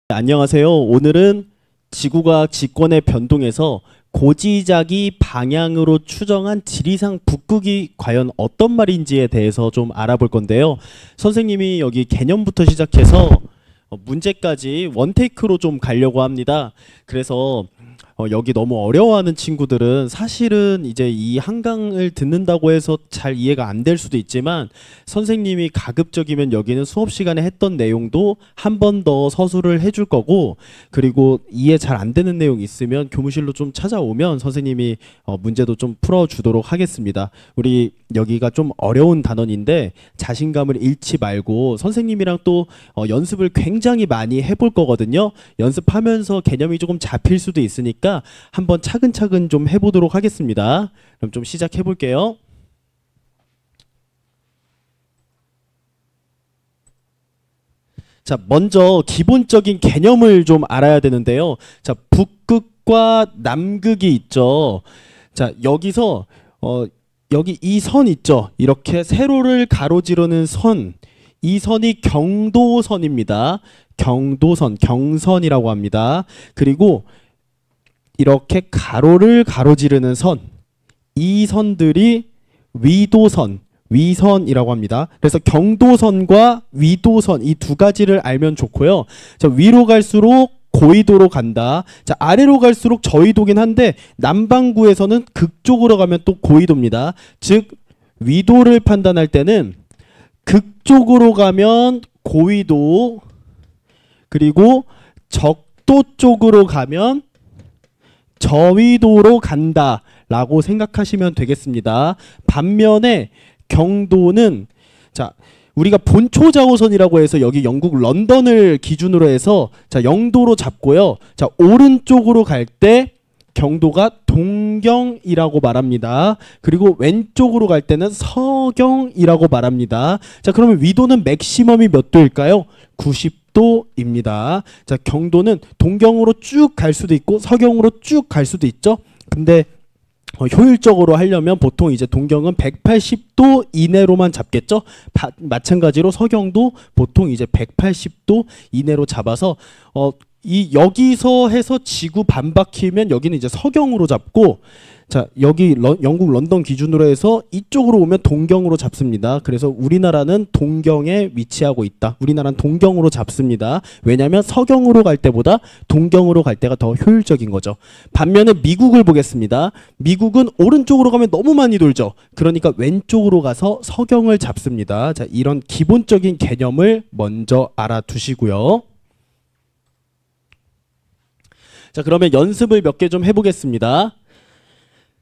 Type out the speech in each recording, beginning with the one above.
안녕하세요. 오늘은 지구과학 직권의 변동에서 고지자기 방향으로 추정한 지리상 북극이 과연 어떤 말인지에 대해서 좀 알아볼 건데요. 선생님이 여기 개념부터 시작해서 문제까지 원테이크로 좀 가려고 합니다. 그래서 여기 너무 어려워하는 친구들은 사실은 이제 이 한강을 듣는다고 해서 잘 이해가 안 될 수도 있지만 선생님이 가급적이면 여기는 수업 시간에 했던 내용도 한 번 더 서술을 해줄 거고, 그리고 이해 잘 안 되는 내용 있으면 교무실로 좀 찾아오면 선생님이 문제도 좀 풀어주도록 하겠습니다. 우리 여기가 좀 어려운 단원인데 자신감을 잃지 말고 선생님이랑 또 연습을 굉장히 많이 해볼 거거든요. 연습하면서 개념이 조금 잡힐 수도 있으니까 한번 차근차근 좀 해보도록 하겠습니다. 그럼 좀 시작해 볼게요. 자, 먼저 기본적인 개념을 좀 알아야 되는데요. 자, 북극과 남극이 있죠. 자, 여기서 여기 이 선 있죠. 이렇게 세로를 가로지르는 선, 이 선이 경도선입니다. 경도선, 경선이라고 합니다. 그리고 이렇게 가로를 가로지르는 선, 이 선들이 위도선, 위선이라고 합니다. 그래서 경도선과 위도선 이 두 가지를 알면 좋고요. 자, 위로 갈수록 고위도로 간다. 자, 아래로 갈수록 저위도긴 한데 남반구에서는 극쪽으로 가면 또 고위도입니다. 즉 위도를 판단할 때는 극쪽으로 가면 고위도, 그리고 적도 쪽으로 가면 저위도로 간다 라고 생각하시면 되겠습니다. 반면에 경도는, 자, 우리가 본초자오선이라고 해서 여기 영국 런던을 기준으로 해서 자, 영도로 잡고요. 자, 오른쪽으로 갈 때 경도가 동경이라고 말합니다. 그리고 왼쪽으로 갈 때는 서경이라고 말합니다. 자, 그러면 위도는 맥시멈이 몇 도일까요? 90도입니다. 자, 경도는 동경으로 쭉 갈 수도 있고 서경으로 쭉 갈 수도 있죠. 근데 효율적으로 하려면 보통 이제 동경은 180도 이내로만 잡겠죠. 마찬가지로 서경도 보통 이제 180도 이내로 잡아서 이 여기서 해서 지구 반바퀴면 여기는 이제 서경으로 잡고, 자, 여기 영국 런던 기준으로 해서 이쪽으로 오면 동경으로 잡습니다. 그래서 우리나라는 동경에 위치하고 있다. 우리나라는 동경으로 잡습니다. 왜냐하면 서경으로 갈 때보다 동경으로 갈 때가 더 효율적인 거죠. 반면에 미국을 보겠습니다. 미국은 오른쪽으로 가면 너무 많이 돌죠. 그러니까 왼쪽으로 가서 서경을 잡습니다. 자, 이런 기본적인 개념을 먼저 알아두시고요. 자, 그러면 연습을 몇 개 좀 해보겠습니다.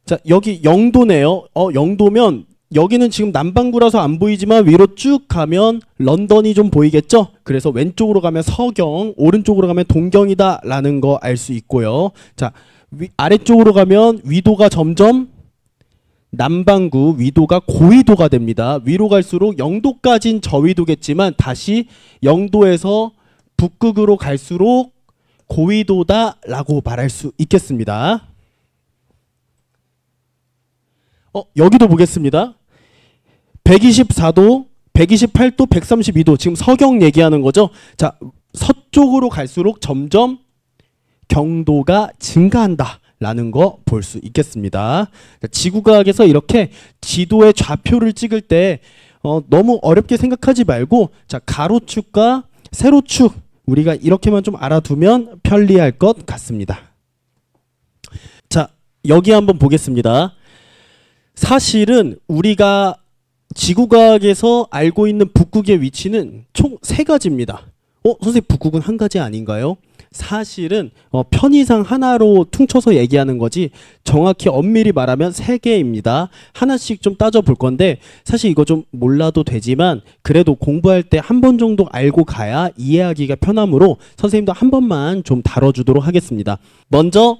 자, 여기 영도네요. 영도면 여기는 지금 남반구라서 안 보이지만 위로 쭉 가면 런던이 좀 보이겠죠? 그래서 왼쪽으로 가면 서경, 오른쪽으로 가면 동경이다 라는 거 알 수 있고요. 자, 아래쪽으로 가면 위도가 점점 남반구, 위도가 고위도가 됩니다. 위로 갈수록 영도까진 저위도겠지만 다시 영도에서 북극으로 갈수록 고위도다 라고 말할 수 있겠습니다. 여기도 보겠습니다. 124도, 128도, 132도. 지금 서경 얘기하는 거죠. 자, 서쪽으로 갈수록 점점 경도가 증가한다 라는 거 볼 수 있겠습니다. 지구과학에서 이렇게 지도의 좌표를 찍을 때 너무 어렵게 생각하지 말고, 자, 가로축과 세로축 우리가 이렇게만 좀 알아두면 편리할 것 같습니다. 자, 여기 한번 보겠습니다. 사실은 우리가 지구과학에서 알고 있는 북극의 위치는 총 3가지입니다. 선생님, 북극은 한 가지 아닌가요? 사실은 편의상 하나로 퉁쳐서 얘기하는 거지 정확히 엄밀히 말하면 3개입니다. 하나씩 좀 따져볼 건데 사실 이거 좀 몰라도 되지만 그래도 공부할 때 한 번 정도 알고 가야 이해하기가 편하므로 선생님도 한 번만 좀 다뤄주도록 하겠습니다. 먼저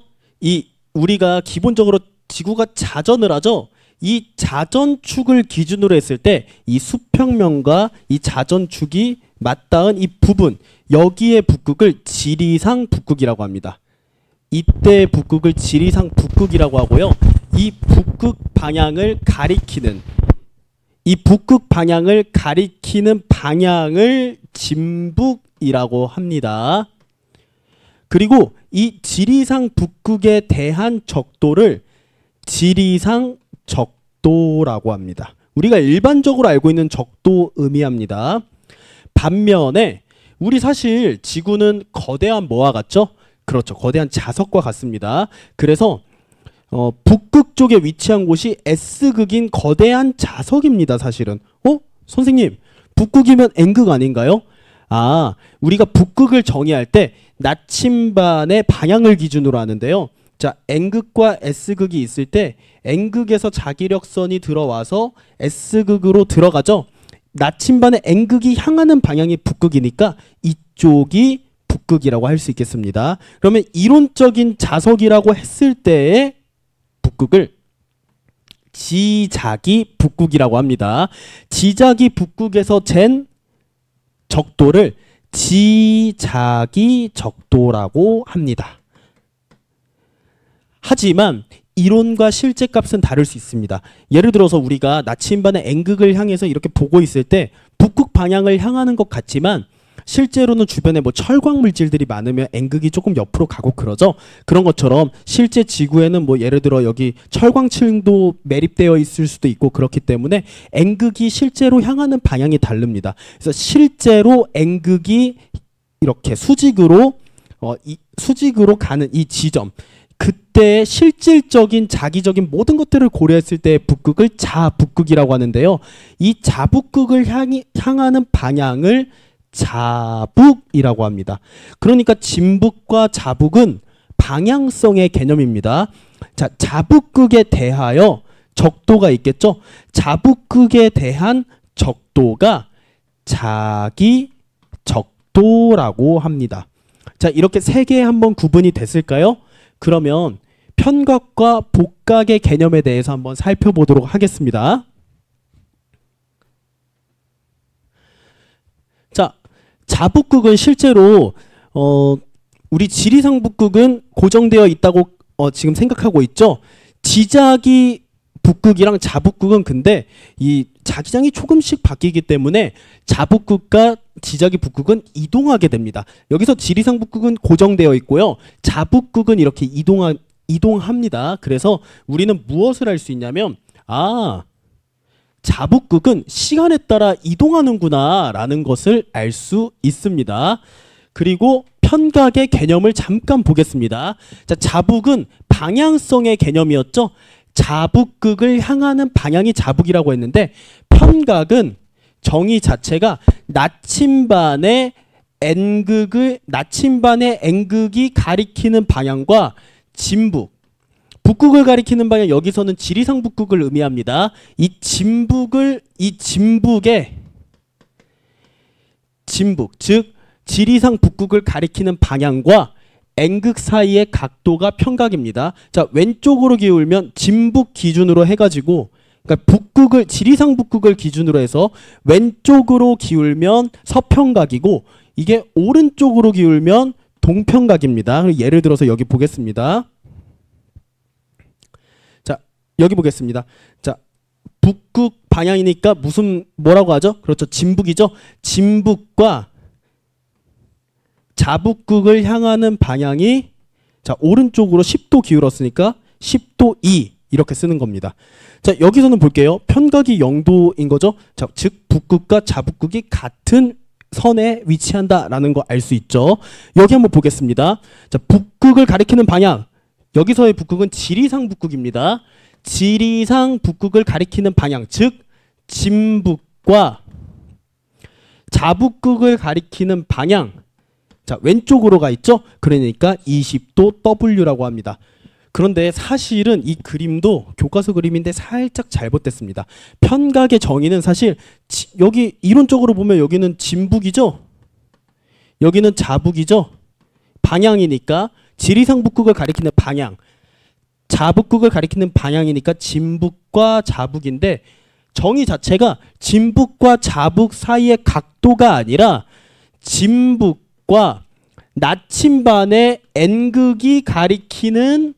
우리가 기본적으로 지구가 자전을 하죠. 이 자전축을 기준으로 했을 때 이 수평면과 이 자전축이 맞닿은 이 부분, 여기에 북극을 지리상 북극이라고 합니다. 이때 북극을 지리상 북극이라고 하고요. 이 북극 방향을 가리키는 방향을 진북이라고 합니다. 그리고 이 지리상 북극에 대한 적도를 지리상 적도라고 합니다. 우리가 일반적으로 알고 있는 적도 의미합니다. 반면에 우리 사실 지구는 거대한 뭐와 같죠? 그렇죠. 거대한 자석과 같습니다. 그래서 북극 쪽에 위치한 곳이 S극인 거대한 자석입니다. 사실은. 선생님, 북극이면 N극 아닌가요? 우리가 북극을 정의할 때 나침반의 방향을 기준으로 하는데요. 자, N극과 S극이 있을 때 N극에서 자기력선이 들어와서 S극으로 들어가죠. 나침반의 N극이 향하는 방향이 북극이니까 이쪽이 북극이라고 할 수 있겠습니다. 그러면 이론적인 자석이라고 했을 때의 북극을 지자기 북극이라고 합니다. 지자기 북극에서 잰 적도를 지자기 적도라고 합니다. 하지만 이론과 실제 값은 다를 수 있습니다. 예를 들어서 우리가 나침반의 N극을 향해서 이렇게 보고 있을 때 북극 방향을 향하는 것 같지만 실제로는 주변에 뭐 철광 물질들이 많으면 N극이 조금 옆으로 가고 그러죠. 그런 것처럼 실제 지구에는 뭐 예를 들어 여기 철광층도 매립되어 있을 수도 있고 그렇기 때문에 N극이 실제로 향하는 방향이 다릅니다. 그래서 실제로 N극이 이렇게 수직으로 수직으로 가는 이 지점, 그때 실질적인 자기적인 모든 것들을 고려했을 때 북극을 자북극이라고 하는데요. 이 자북극을 향하는 방향을 자북이라고 합니다. 그러니까 진북과 자북은 방향성의 개념입니다. 자, 자북극에 대하여 적도가 있겠죠. 자북극에 대한 적도가 자기 적도라고 합니다. 자, 이렇게 세 개 한번 구분이 됐을까요? 그러면 편각과 복각의 개념에 대해서 한번 살펴보도록 하겠습니다. 자, 자북극은 실제로 우리 지리상 북극은 고정되어 있다고 지금 생각하고 있죠. 지자기 북극이랑 자북극은 근데 이 자기장이 조금씩 바뀌기 때문에 자북극과 지자기 북극은 이동하게 됩니다. 여기서 지리상 북극은 고정되어 있고요. 자북극은 이렇게 이동합니다. 그래서 우리는 무엇을 할 수 있냐면 자북극은 시간에 따라 이동하는구나 라는 것을 알 수 있습니다. 그리고 편각의 개념을 잠깐 보겠습니다. 자, 자북은 방향성의 개념이었죠. 자북극을 향하는 방향이 자북이라고 했는데 편각은 정의 자체가 나침반의 N극이 가리키는 방향과 진북, 북극을 가리키는 방향, 여기서는 지리상 북극을 의미합니다. 이 진북의 진북, 즉 지리상 북극을 가리키는 방향과 N극 사이의 각도가 편각입니다. 자, 왼쪽으로 기울면 진북 기준으로 해가지고, 그러니까 지리상 북극을 기준으로 해서 왼쪽으로 기울면 서편각이고, 이게 오른쪽으로 기울면 동편각입니다. 예를 들어서 여기 보겠습니다. 자, 여기 보겠습니다. 자, 북극 방향이니까 뭐라고 하죠? 그렇죠. 진북이죠. 진북과 자북극을 향하는 방향이 자, 오른쪽으로 10도 기울었으니까 10도 2 이렇게 쓰는 겁니다. 자, 여기서는 볼게요. 편각이 0도인 거죠. 자, 즉 북극과 자북극이 같은 선에 위치한다라는 거 알 수 있죠. 여기 한번 보겠습니다. 자, 북극을 가리키는 방향. 여기서의 북극은 지리상 북극입니다. 지리상 북극을 가리키는 방향, 즉 진북과 자북극을 가리키는 방향. 자, 왼쪽으로 가 있죠? 그러니까 20도 W라고 합니다. 그런데 사실은 이 그림도 교과서 그림인데 살짝 잘못됐습니다. 편각의 정의는 사실 여기 이론적으로 보면 여기는 진북이죠? 여기는 자북이죠? 방향이니까 지리상 북극을 가리키는 방향, 자북극을 가리키는 방향이니까 진북과 자북인데 정의 자체가 진북과 자북 사이의 각도가 아니라 진북과 나침반의 N극이 가리키는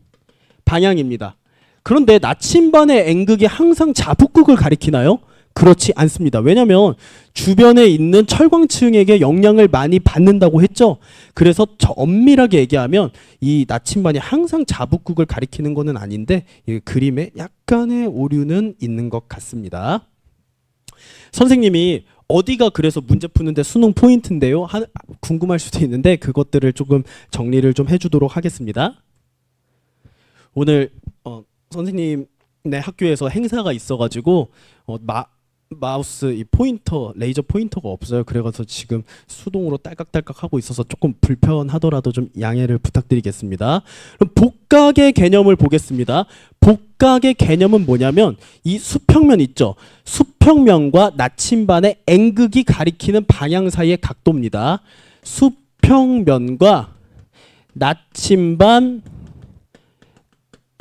방향입니다. 그런데 나침반의 N극이 항상 자북극을 가리키나요? 그렇지 않습니다. 왜냐하면 주변에 있는 철광층에게 영향을 많이 받는다고 했죠. 그래서 엄밀하게 얘기하면 이 나침반이 항상 자북극을 가리키는 것은 아닌데 이 그림에 약간의 오류는 있는 것 같습니다. 선생님이 어디가 그래서 문제 푸는데 수능 포인트인데요? 궁금할 수도 있는데 그것들을 조금 정리를 좀 해주도록 하겠습니다. 오늘 선생님네 학교에서 행사가 있어가지고 마우스 이 포인터 레이저 포인터가 없어요. 그래서 지금 수동으로 딸깍딸깍 하고 있어서 조금 불편하더라도 좀 양해를 부탁드리겠습니다. 그럼 복각의 개념을 보겠습니다. 복각의 개념은 뭐냐면 이 수평면 있죠. 수평면과 나침반의 N극이 가리키는 방향 사이의 각도입니다. 수평면과 나침반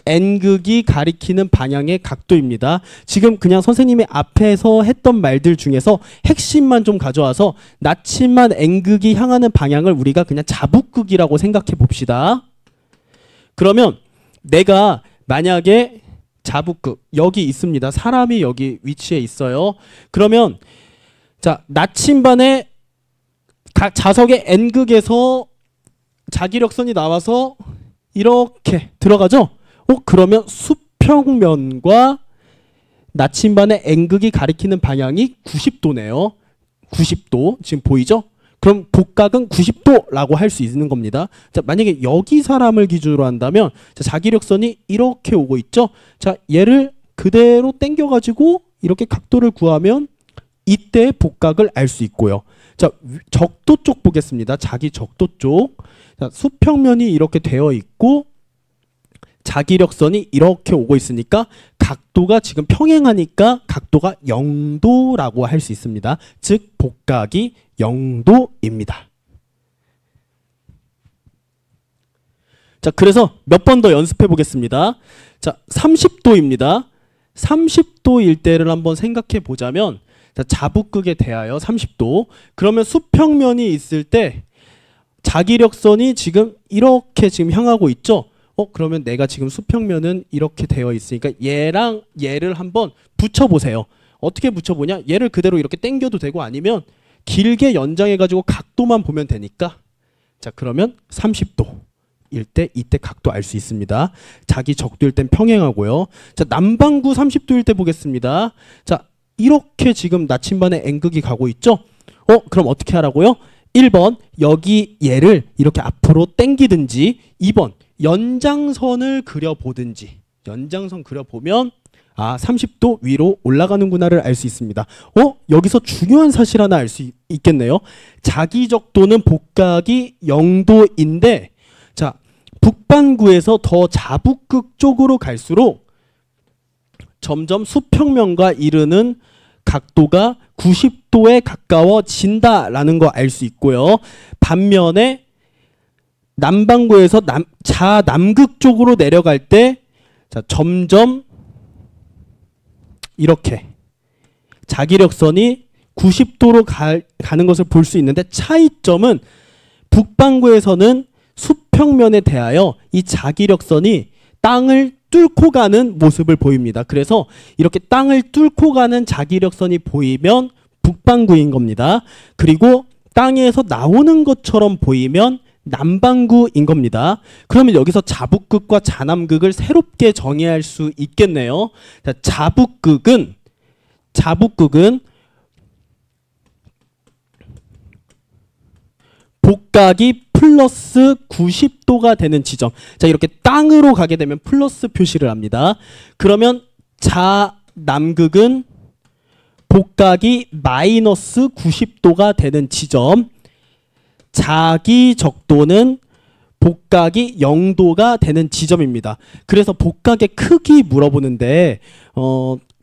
N극이 가리키는 방향의 각도입니다. 지금 그냥 선생님이 앞에서 했던 말들 중에서 핵심만 좀 가져와서 나침반 N극이 향하는 방향을 우리가 그냥 자북극이라고 생각해 봅시다. 그러면 내가 만약에 자북극 여기 있습니다. 사람이 여기 위치에 있어요. 그러면 자 나침반의 각 자석의 N극에서 자기력선이 나와서 이렇게 들어가죠. 그러면 수평면과 나침반의 N극이 가리키는 방향이 90도네요. 90도 지금 보이죠? 그럼 복각은 90도라고 할 수 있는 겁니다. 자, 만약에 여기 사람을 기준으로 한다면 자, 자기력선이 이렇게 오고 있죠? 자, 얘를 그대로 당겨가지고 이렇게 각도를 구하면 이때 복각을 알 수 있고요. 자, 적도 쪽 보겠습니다. 자기 적도 쪽. 자, 수평면이 이렇게 되어 있고 자기력선이 이렇게 오고 있으니까 각도가 지금 평행하니까 각도가 0도라고 할 수 있습니다. 즉 복각이 0도입니다. 자, 그래서 몇 번 더 연습해 보겠습니다. 자, 30도입니다. 30도일 때를 한번 생각해 보자면 자, 자북극에 대하여 30도. 그러면 수평면이 있을 때 자기력선이 지금 이렇게 지금 향하고 있죠. 그러면 내가 지금 수평면은 이렇게 되어 있으니까 얘랑 얘를 한번 붙여보세요. 어떻게 붙여보냐? 얘를 그대로 이렇게 당겨도 되고 아니면 길게 연장해가지고 각도만 보면 되니까 자 그러면 30도일 때 이때 각도 알 수 있습니다. 자기 적도일 땐 평행하고요. 자 남반구 30도일 때 보겠습니다. 자 이렇게 지금 나침반의 N극이 가고 있죠? 그럼 어떻게 하라고요? 1번 여기 얘를 이렇게 앞으로 당기든지 2번 연장선을 그려보든지 연장선 그려보면 30도 위로 올라가는구나를 알 수 있습니다. 여기서 중요한 사실 하나 알 수 있겠네요. 자기적도는 복각이 0도인데 자 북반구에서 더 자북극 쪽으로 갈수록 점점 수평면과 이르는 각도가 90도에 가까워진다라는 거 알 수 있고요. 반면에 남반구에서 자남극 쪽으로 내려갈 때 자, 점점 이렇게 자기력선이 90도로 가는 것을 볼 수 있는데 차이점은 북반구에서는 수평면에 대하여 이 자기력선이 땅을 뚫고 가는 모습을 보입니다. 그래서 이렇게 땅을 뚫고 가는 자기력선이 보이면 북반구인 겁니다. 그리고 땅에서 나오는 것처럼 보이면 남반구인 겁니다. 그러면 여기서 자북극과 자남극을 새롭게 정의할 수 있겠네요. 자, 자북극은 복각이 플러스 90도가 되는 지점. 자, 이렇게 땅으로 가게 되면 플러스 표시를 합니다. 그러면 자남극은 복각이 마이너스 90도가 되는 지점. 자기 적도는 복각이 0도가 되는 지점입니다. 그래서 복각의 크기 물어보는데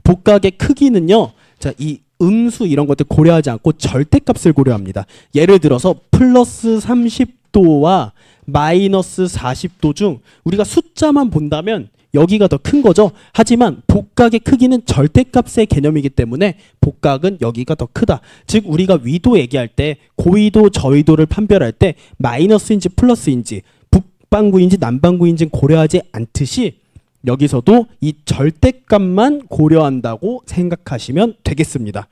복각의 크기는요. 자, 이 음수 이런 것들 고려하지 않고 절대값을 고려합니다. 예를 들어서 플러스 30도와 마이너스 40도 중 우리가 숫자만 본다면 여기가 더 큰 거죠. 하지만 복각의 크기는 절대값의 개념이기 때문에 복각은 여기가 더 크다. 즉 우리가 위도 얘기할 때 고위도 저위도를 판별할 때 마이너스인지 플러스인지 북반구인지 남반구인지 고려하지 않듯이 여기서도 이 절대값만 고려한다고 생각하시면 되겠습니다.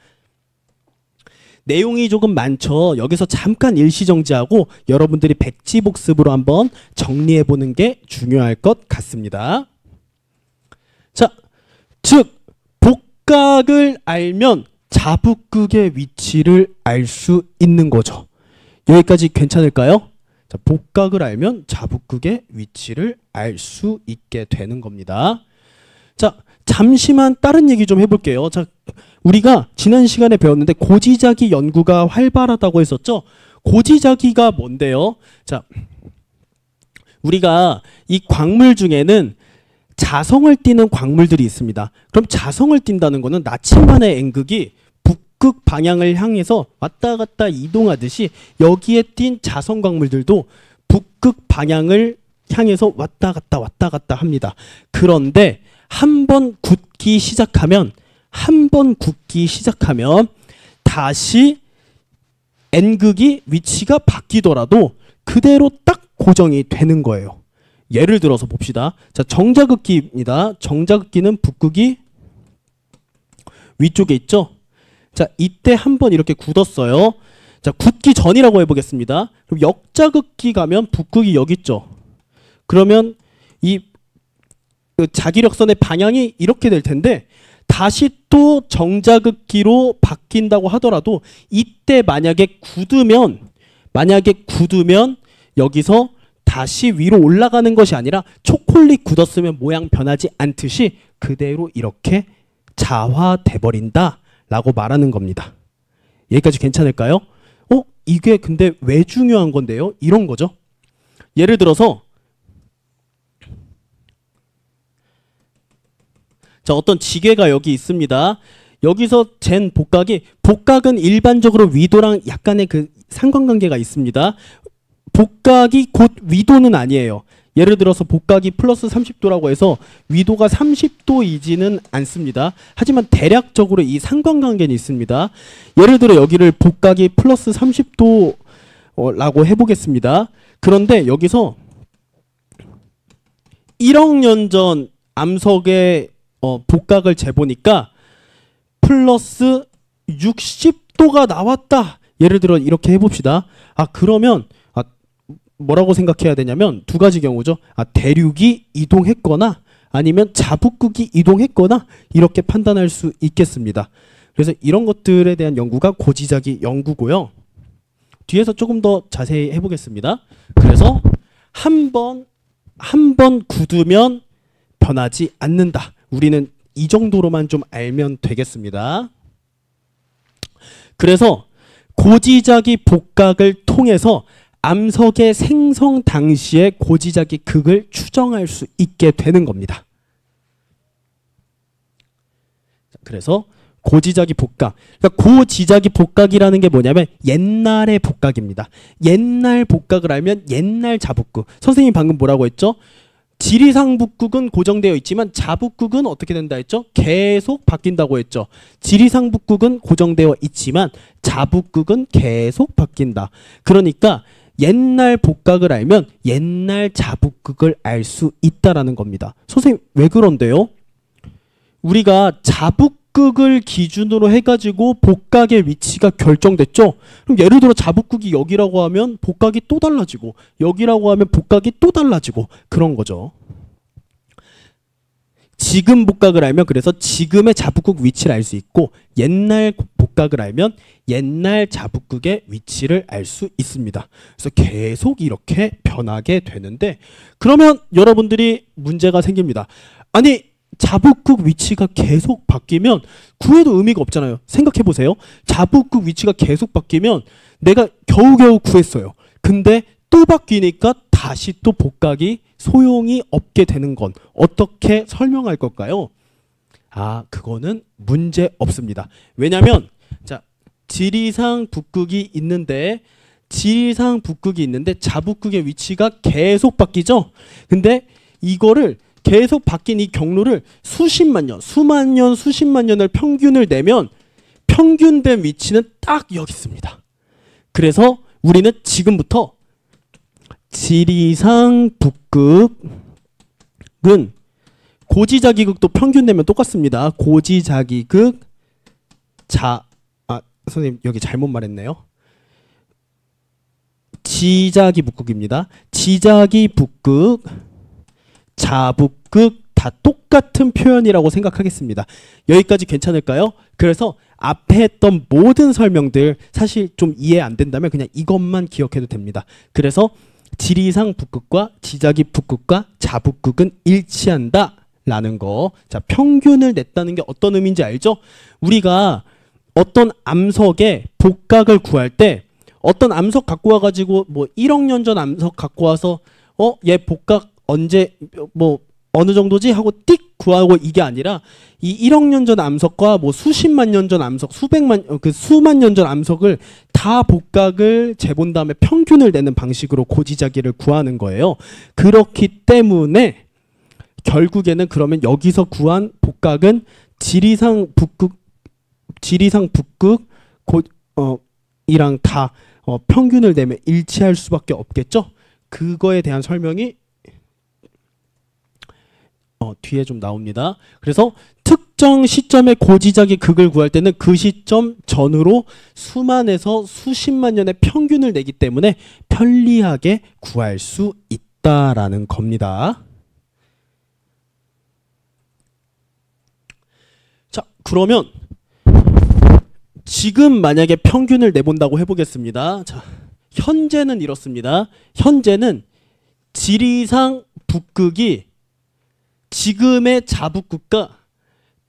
내용이 조금 많죠. 여기서 잠깐 일시정지하고 여러분들이 백지복습으로 한번 정리해보는 게 중요할 것 같습니다. 자, 즉 복각을 알면 자북극의 위치를 알 수 있는 거죠. 여기까지 괜찮을까요? 자, 복각을 알면 자북극의 위치를 알 수 있게 되는 겁니다. 자, 잠시만 다른 얘기 좀 해볼게요. 자, 우리가 지난 시간에 배웠는데 고지자기 연구가 활발하다고 했었죠. 고지자기가 뭔데요? 자, 우리가 이 광물 중에는 자성을 띠는 광물들이 있습니다. 그럼 자성을 띈다는 거는 나침반의 N극이 북극 방향을 향해서 왔다 갔다 이동하듯이 여기에 띈 자성 광물들도 북극 방향을 향해서 왔다 갔다 합니다. 그런데 한 번 굳기 시작하면 다시 N극이 위치가 바뀌더라도 그대로 딱 고정이 되는 거예요. 예를 들어서 봅시다. 자, 정자극기입니다. 정자극기는 북극이 위쪽에 있죠. 자, 이때 한번 이렇게 굳었어요. 자, 굳기 전이라고 해보겠습니다. 그럼 역자극기 가면 북극이 여기 있죠. 그러면 이 자기력선의 방향이 이렇게 될 텐데 다시 또 정자극기로 바뀐다고 하더라도 이때 만약에 굳으면 여기서 다시 위로 올라가는 것이 아니라 초콜릿 굳었으면 모양 변하지 않듯이 그대로 이렇게 자화돼 버린다 라고 말하는 겁니다. 여기까지 괜찮을까요? 이게 근데 왜 중요한 건데요? 이런 거죠. 예를 들어서 자, 어떤 지게가 여기 있습니다. 여기서 잰 복각은 일반적으로 위도랑 약간의 그 상관관계가 있습니다. 복각이 곧 위도는 아니에요. 예를 들어서 복각이 플러스 30도라고 해서 위도가 30도이지는 않습니다. 하지만 대략적으로 이 상관관계는 있습니다. 예를 들어 여기를 복각이 플러스 30도라고 해보겠습니다. 그런데 여기서 1억 년 전 암석의 복각을 재보니까 플러스 60도가 나왔다. 예를 들어 이렇게 해봅시다. 그러면 뭐라고 생각해야 되냐면 두 가지 경우죠. 대륙이 이동했거나 아니면 자북극이 이동했거나 이렇게 판단할 수 있겠습니다. 그래서 이런 것들에 대한 연구가 고지자기 연구고요. 뒤에서 조금 더 자세히 해보겠습니다. 그래서 한 번 굳으면 변하지 않는다. 우리는 이 정도로만 좀 알면 되겠습니다. 그래서 고지자기 복각을 통해서 암석의 생성 당시의 고지자기 극을 추정할 수 있게 되는 겁니다. 그래서 고지자기 복각, 그러니까 고지자기 복각이라는 게 뭐냐면 옛날의 복각입니다. 옛날 복각을 알면 옛날 자북극. 선생님이 방금 뭐라고 했죠? 지리상 북극은 고정되어 있지만 자북극은 어떻게 된다 했죠? 계속 바뀐다고 했죠. 지리상 북극은 고정되어 있지만 자북극은 계속 바뀐다. 그러니까 옛날 복각을 알면 옛날 자북극을 알 수 있다라는 겁니다. 선생님 왜 그런데요? 우리가 자북극을 기준으로 해가지고 복각의 위치가 결정됐죠. 그럼 예를 들어 자북극이 여기라고 하면 복각이 또 달라지고 여기라고 하면 복각이 또 달라지고 그런 거죠. 지금 복각을 알면 그래서 지금의 자북극 위치를 알 수 있고 옛날 복각을 알면 옛날 자북극의 위치를 알 수 있습니다. 그래서 계속 이렇게 변하게 되는데 그러면 여러분들이 문제가 생깁니다. 아니 자북극 위치가 계속 바뀌면 구해도 의미가 없잖아요. 생각해 보세요. 자북극 위치가 계속 바뀌면 내가 겨우겨우 구했어요. 근데 또 바뀌니까 다시 또 복각이 소용이 없게 되는 건 어떻게 설명할 걸까요? 그거는 문제 없습니다. 왜냐면 자, 지리상 북극이 있는데 자북극의 위치가 계속 바뀌죠. 근데 이거를 계속 바뀐 이 경로를 수십만 년, 수십만 년을 평균을 내면 평균된 위치는 딱 여기 있습니다. 그래서 우리는 지금부터 지리상 북극은 고지자기극도 평균 내면 똑같습니다. 고지자기극 선생님 여기 잘못 말했네요. 지자기북극입니다. 지자기북극, 자북극 다 똑같은 표현이라고 생각하겠습니다. 여기까지 괜찮을까요? 그래서 앞에 했던 모든 설명들 사실 좀 이해 안 된다면 그냥 이것만 기억해도 됩니다. 그래서 지리상 북극과 지자기 북극과 자북극은 일치한다 라는 거. 자, 평균을 냈다는 게 어떤 의미인지 알죠? 우리가 어떤 암석의 복각을 구할 때 어떤 암석 갖고 와가지고 뭐 1억 년 전 암석 갖고 와서 얘 복각 언제 뭐 어느 정도지 하고 띡 구하고 이게 아니라 이 1억 년 전 암석과 뭐 수십만 년 전 암석, 수만 년 전 암석을 다 복각을 재본 다음에 평균을 내는 방식으로 고지자기를 구하는 거예요. 그렇기 때문에 결국에는 그러면 여기서 구한 복각은 지리상 북극 이랑 다 평균을 내면 일치할 수밖에 없겠죠. 그거에 대한 설명이 뒤에 좀 나옵니다. 그래서 특정 시점의 고지자기 극을 구할 때는 그 시점 전후로 수만에서 수십만 년의 평균을 내기 때문에 편리하게 구할 수 있다라는 겁니다. 자, 그러면 지금 만약에 평균을 내본다고 해보겠습니다. 자, 현재는 이렇습니다. 현재는 지리상 북극이 지금의 자북극과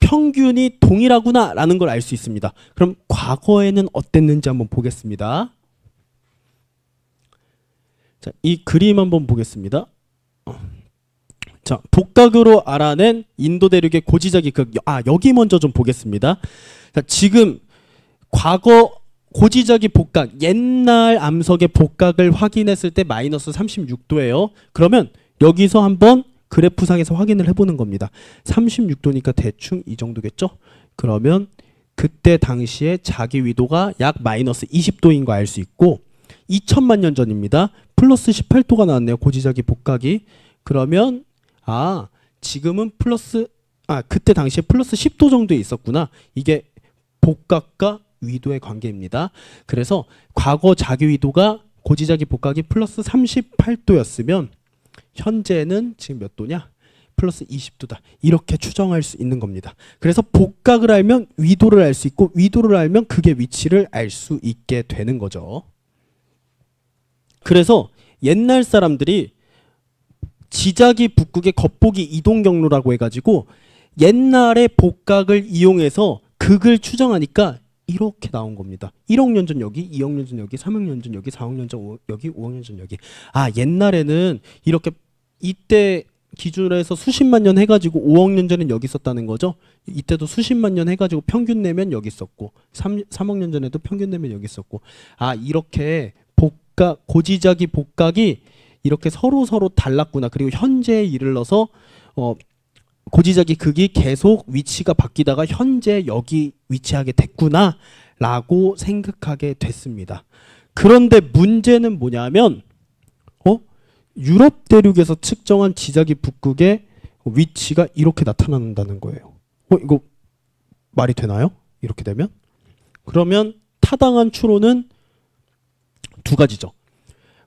평균이 동일하구나 라는 걸 알 수 있습니다. 그럼 과거에는 어땠는지 한번 보겠습니다. 자, 이 그림 한번 보겠습니다. 자, 복각으로 알아낸 인도 대륙의 고지자기 극. 여기 먼저 좀 보겠습니다. 자, 지금 과거 고지자기 복각, 옛날 암석의 복각을 확인했을 때 마이너스 36도예요. 그러면 여기서 한번 그래프상에서 확인을 해보는 겁니다. 36도니까 대충 이 정도겠죠? 그러면 그때 당시에 자기 위도가 약 마이너스 20도인 거 알 수 있고 2000만 년 전입니다. 플러스 18도가 나왔네요. 고지자기 복각이. 그러면 지금은 그때 당시에 플러스 10도 정도에 있었구나. 이게 복각과 위도의 관계입니다. 그래서 과거 자기 위도가 고지자기 복각이 플러스 38도였으면 현재는 지금 몇 도냐? 플러스 20도다. 이렇게 추정할 수 있는 겁니다. 그래서 복각을 알면 위도를 알 수 있고 위도를 알면 극의 위치를 알 수 있게 되는 거죠. 그래서 옛날 사람들이 지자기 북극의 겉보기 이동 경로라고 해가지고 옛날의 복각을 이용해서 극을 추정하니까 이렇게 나온 겁니다. 1억 년 전 여기, 2억 년 전 여기, 3억 년 전 여기, 4억 년 전 여기, 5억 년 전 여기. 옛날에는 이렇게 이때 기준으로 해서 수십만 년 해가지고 5억 년 전엔 여기 있었다는 거죠. 이때도 수십만 년 해가지고 평균 내면 여기 있었고 3억 년 전에도 평균 내면 여기 있었고 이렇게 고지자기 복각이 이렇게 서로 달랐구나. 그리고 현재에 이르러서 고지자기 극이 계속 위치가 바뀌다가 현재 여기 위치하게 됐구나 라고 생각하게 됐습니다. 그런데 문제는 뭐냐면 유럽 대륙에서 측정한 지자기 북극의 위치가 이렇게 나타난다는 거예요. 이거 말이 되나요? 이렇게 되면? 그러면 타당한 추론은 두 가지죠.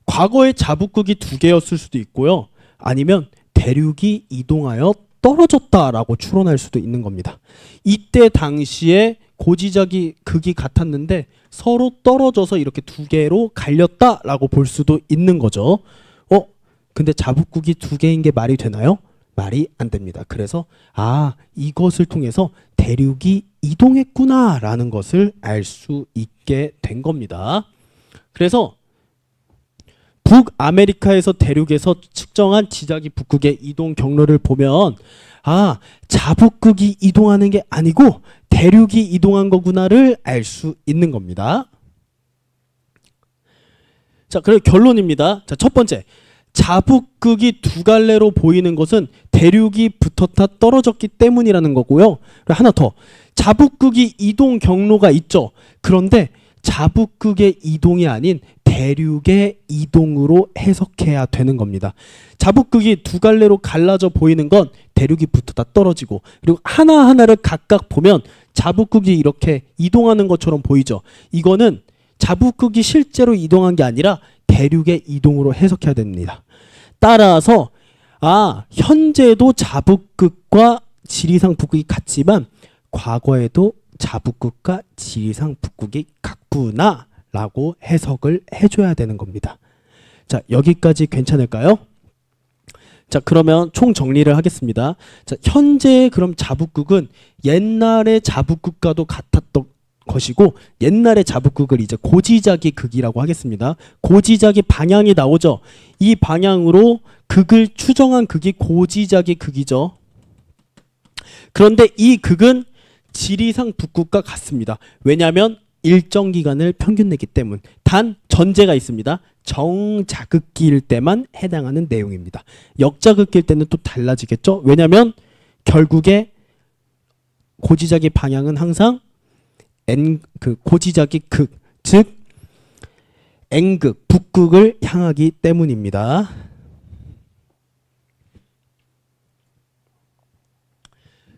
과거의 자북극이 두 개였을 수도 있고요. 아니면 대륙이 이동하여 떨어졌다라고 추론할 수도 있는 겁니다. 이때 당시에 고지자기 극이 같았는데 서로 떨어져서 이렇게 두 개로 갈렸다라고 볼 수도 있는 거죠. 근데 자북극이 두 개인 게 말이 되나요? 말이 안 됩니다. 그래서 이것을 통해서 대륙이 이동했구나라는 것을 알 수 있게 된 겁니다. 그래서 북아메리카에서 대륙에서 측정한 지자기 북극의 이동 경로를 보면 자북극이 이동하는 게 아니고 대륙이 이동한 거구나를 알 수 있는 겁니다. 자, 그리고 결론입니다. 자, 첫 번째. 자북극이 두 갈래로 보이는 것은 대륙이 붙었다 떨어졌기 때문이라는 거고요. 하나 더. 자북극이 이동 경로가 있죠. 그런데 자북극의 이동이 아닌 대륙의 이동으로 해석해야 되는 겁니다. 자북극이 두 갈래로 갈라져 보이는 건 대륙이 붙었다 떨어지고, 그리고 하나하나를 각각 보면 자북극이 이렇게 이동하는 것처럼 보이죠. 이거는 자북극이 실제로 이동한 게 아니라 대륙의 이동으로 해석해야 됩니다. 따라서 현재도 자북극과 지리산 북극이 같지만 과거에도 자북극과 지리산 북극이 같구나 라고 해석을 해줘야 되는 겁니다. 자, 여기까지 괜찮을까요? 자, 그러면 총 정리를 하겠습니다. 자, 현재 그럼 자북극은 옛날의 자북극과도 같았던 것이고, 옛날의 자북극을 이제 고지자기 극이라고 하겠습니다. 고지자기 방향이 나오죠. 이 방향으로 극을 추정한 극이 고지자기 극이죠. 그런데 이 극은 지리산 북극과 같습니다. 왜냐하면 일정 기간을 평균 내기 때문. 단 전제가 있습니다. 정자극기일 때만 해당하는 내용입니다. 역자극기일 때는 또 달라지겠죠. 왜냐하면 결국에 고지자기 방향은 항상 고지자기 극, 즉 N극, 북극을 향하기 때문입니다.